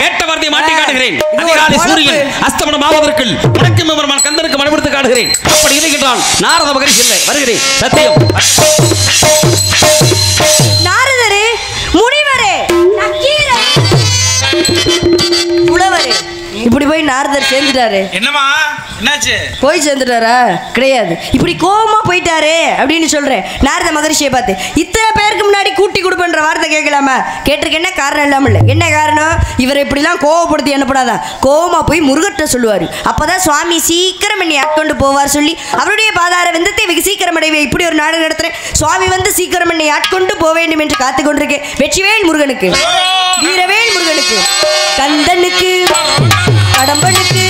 கேட்ட வார்த்தையை மாட்டி காட்டுகிறேன். அதிகாலை சூரியன் அஸ்தமனம் ஆவதற்குள் உனக்கு மெமரமான கந்தனுக்கு மனப்படுத்தி காட்டுகிறேன். அப்படி இருக்கின்றால் நாரத மகரிஷி இல்லை வருகிறேன். சத்தியம் நாரதரே, முனிவரே, நக்கீரே, புலவரே, இப்படி போய் நாரதர் சேர்ந்துட்டாரு. என்னமா என்னாச்சு? போய் சேர்ந்துட்டாரா? கிடையாது, இப்படி கோவமா போயிட்டாரே அப்படின்னு சொல்றேன். நாரத மகரிஷியை பார்த்து இத்தனை பேருக்கு முன்னாடி கூட்டி கொடுப்பன்ற வார்த்தை கேட்கலாமா? கேட்டிருக்க என்ன காரணம் இல்லாமல் இல்லை. என்ன காரணம்? இவரை இப்படிலாம் கோவப்படுத்தி என்னப்படாதான் கோவமா போய் முருகட்ட சொல்லுவார். அப்பதான் சுவாமி சீக்கிரம் என்னை ஆட்கொண்டு போவார் சொல்லி அவருடைய பாதார வெந்தத்தை வெகு சீக்கிரம் அடைவேன். இப்படி ஒரு நாடகம் நடத்துறேன். சுவாமி வந்து சீக்கிரம் என்னை ஆட்கொண்டு போக வேண்டும் என்று காத்து கொண்டிருக்கேன். வெற்றிவேல் முருகனுக்கு, வீரவேல் முருகனுக்கு, கந்தனுக்கு, கடம்பனுக்கு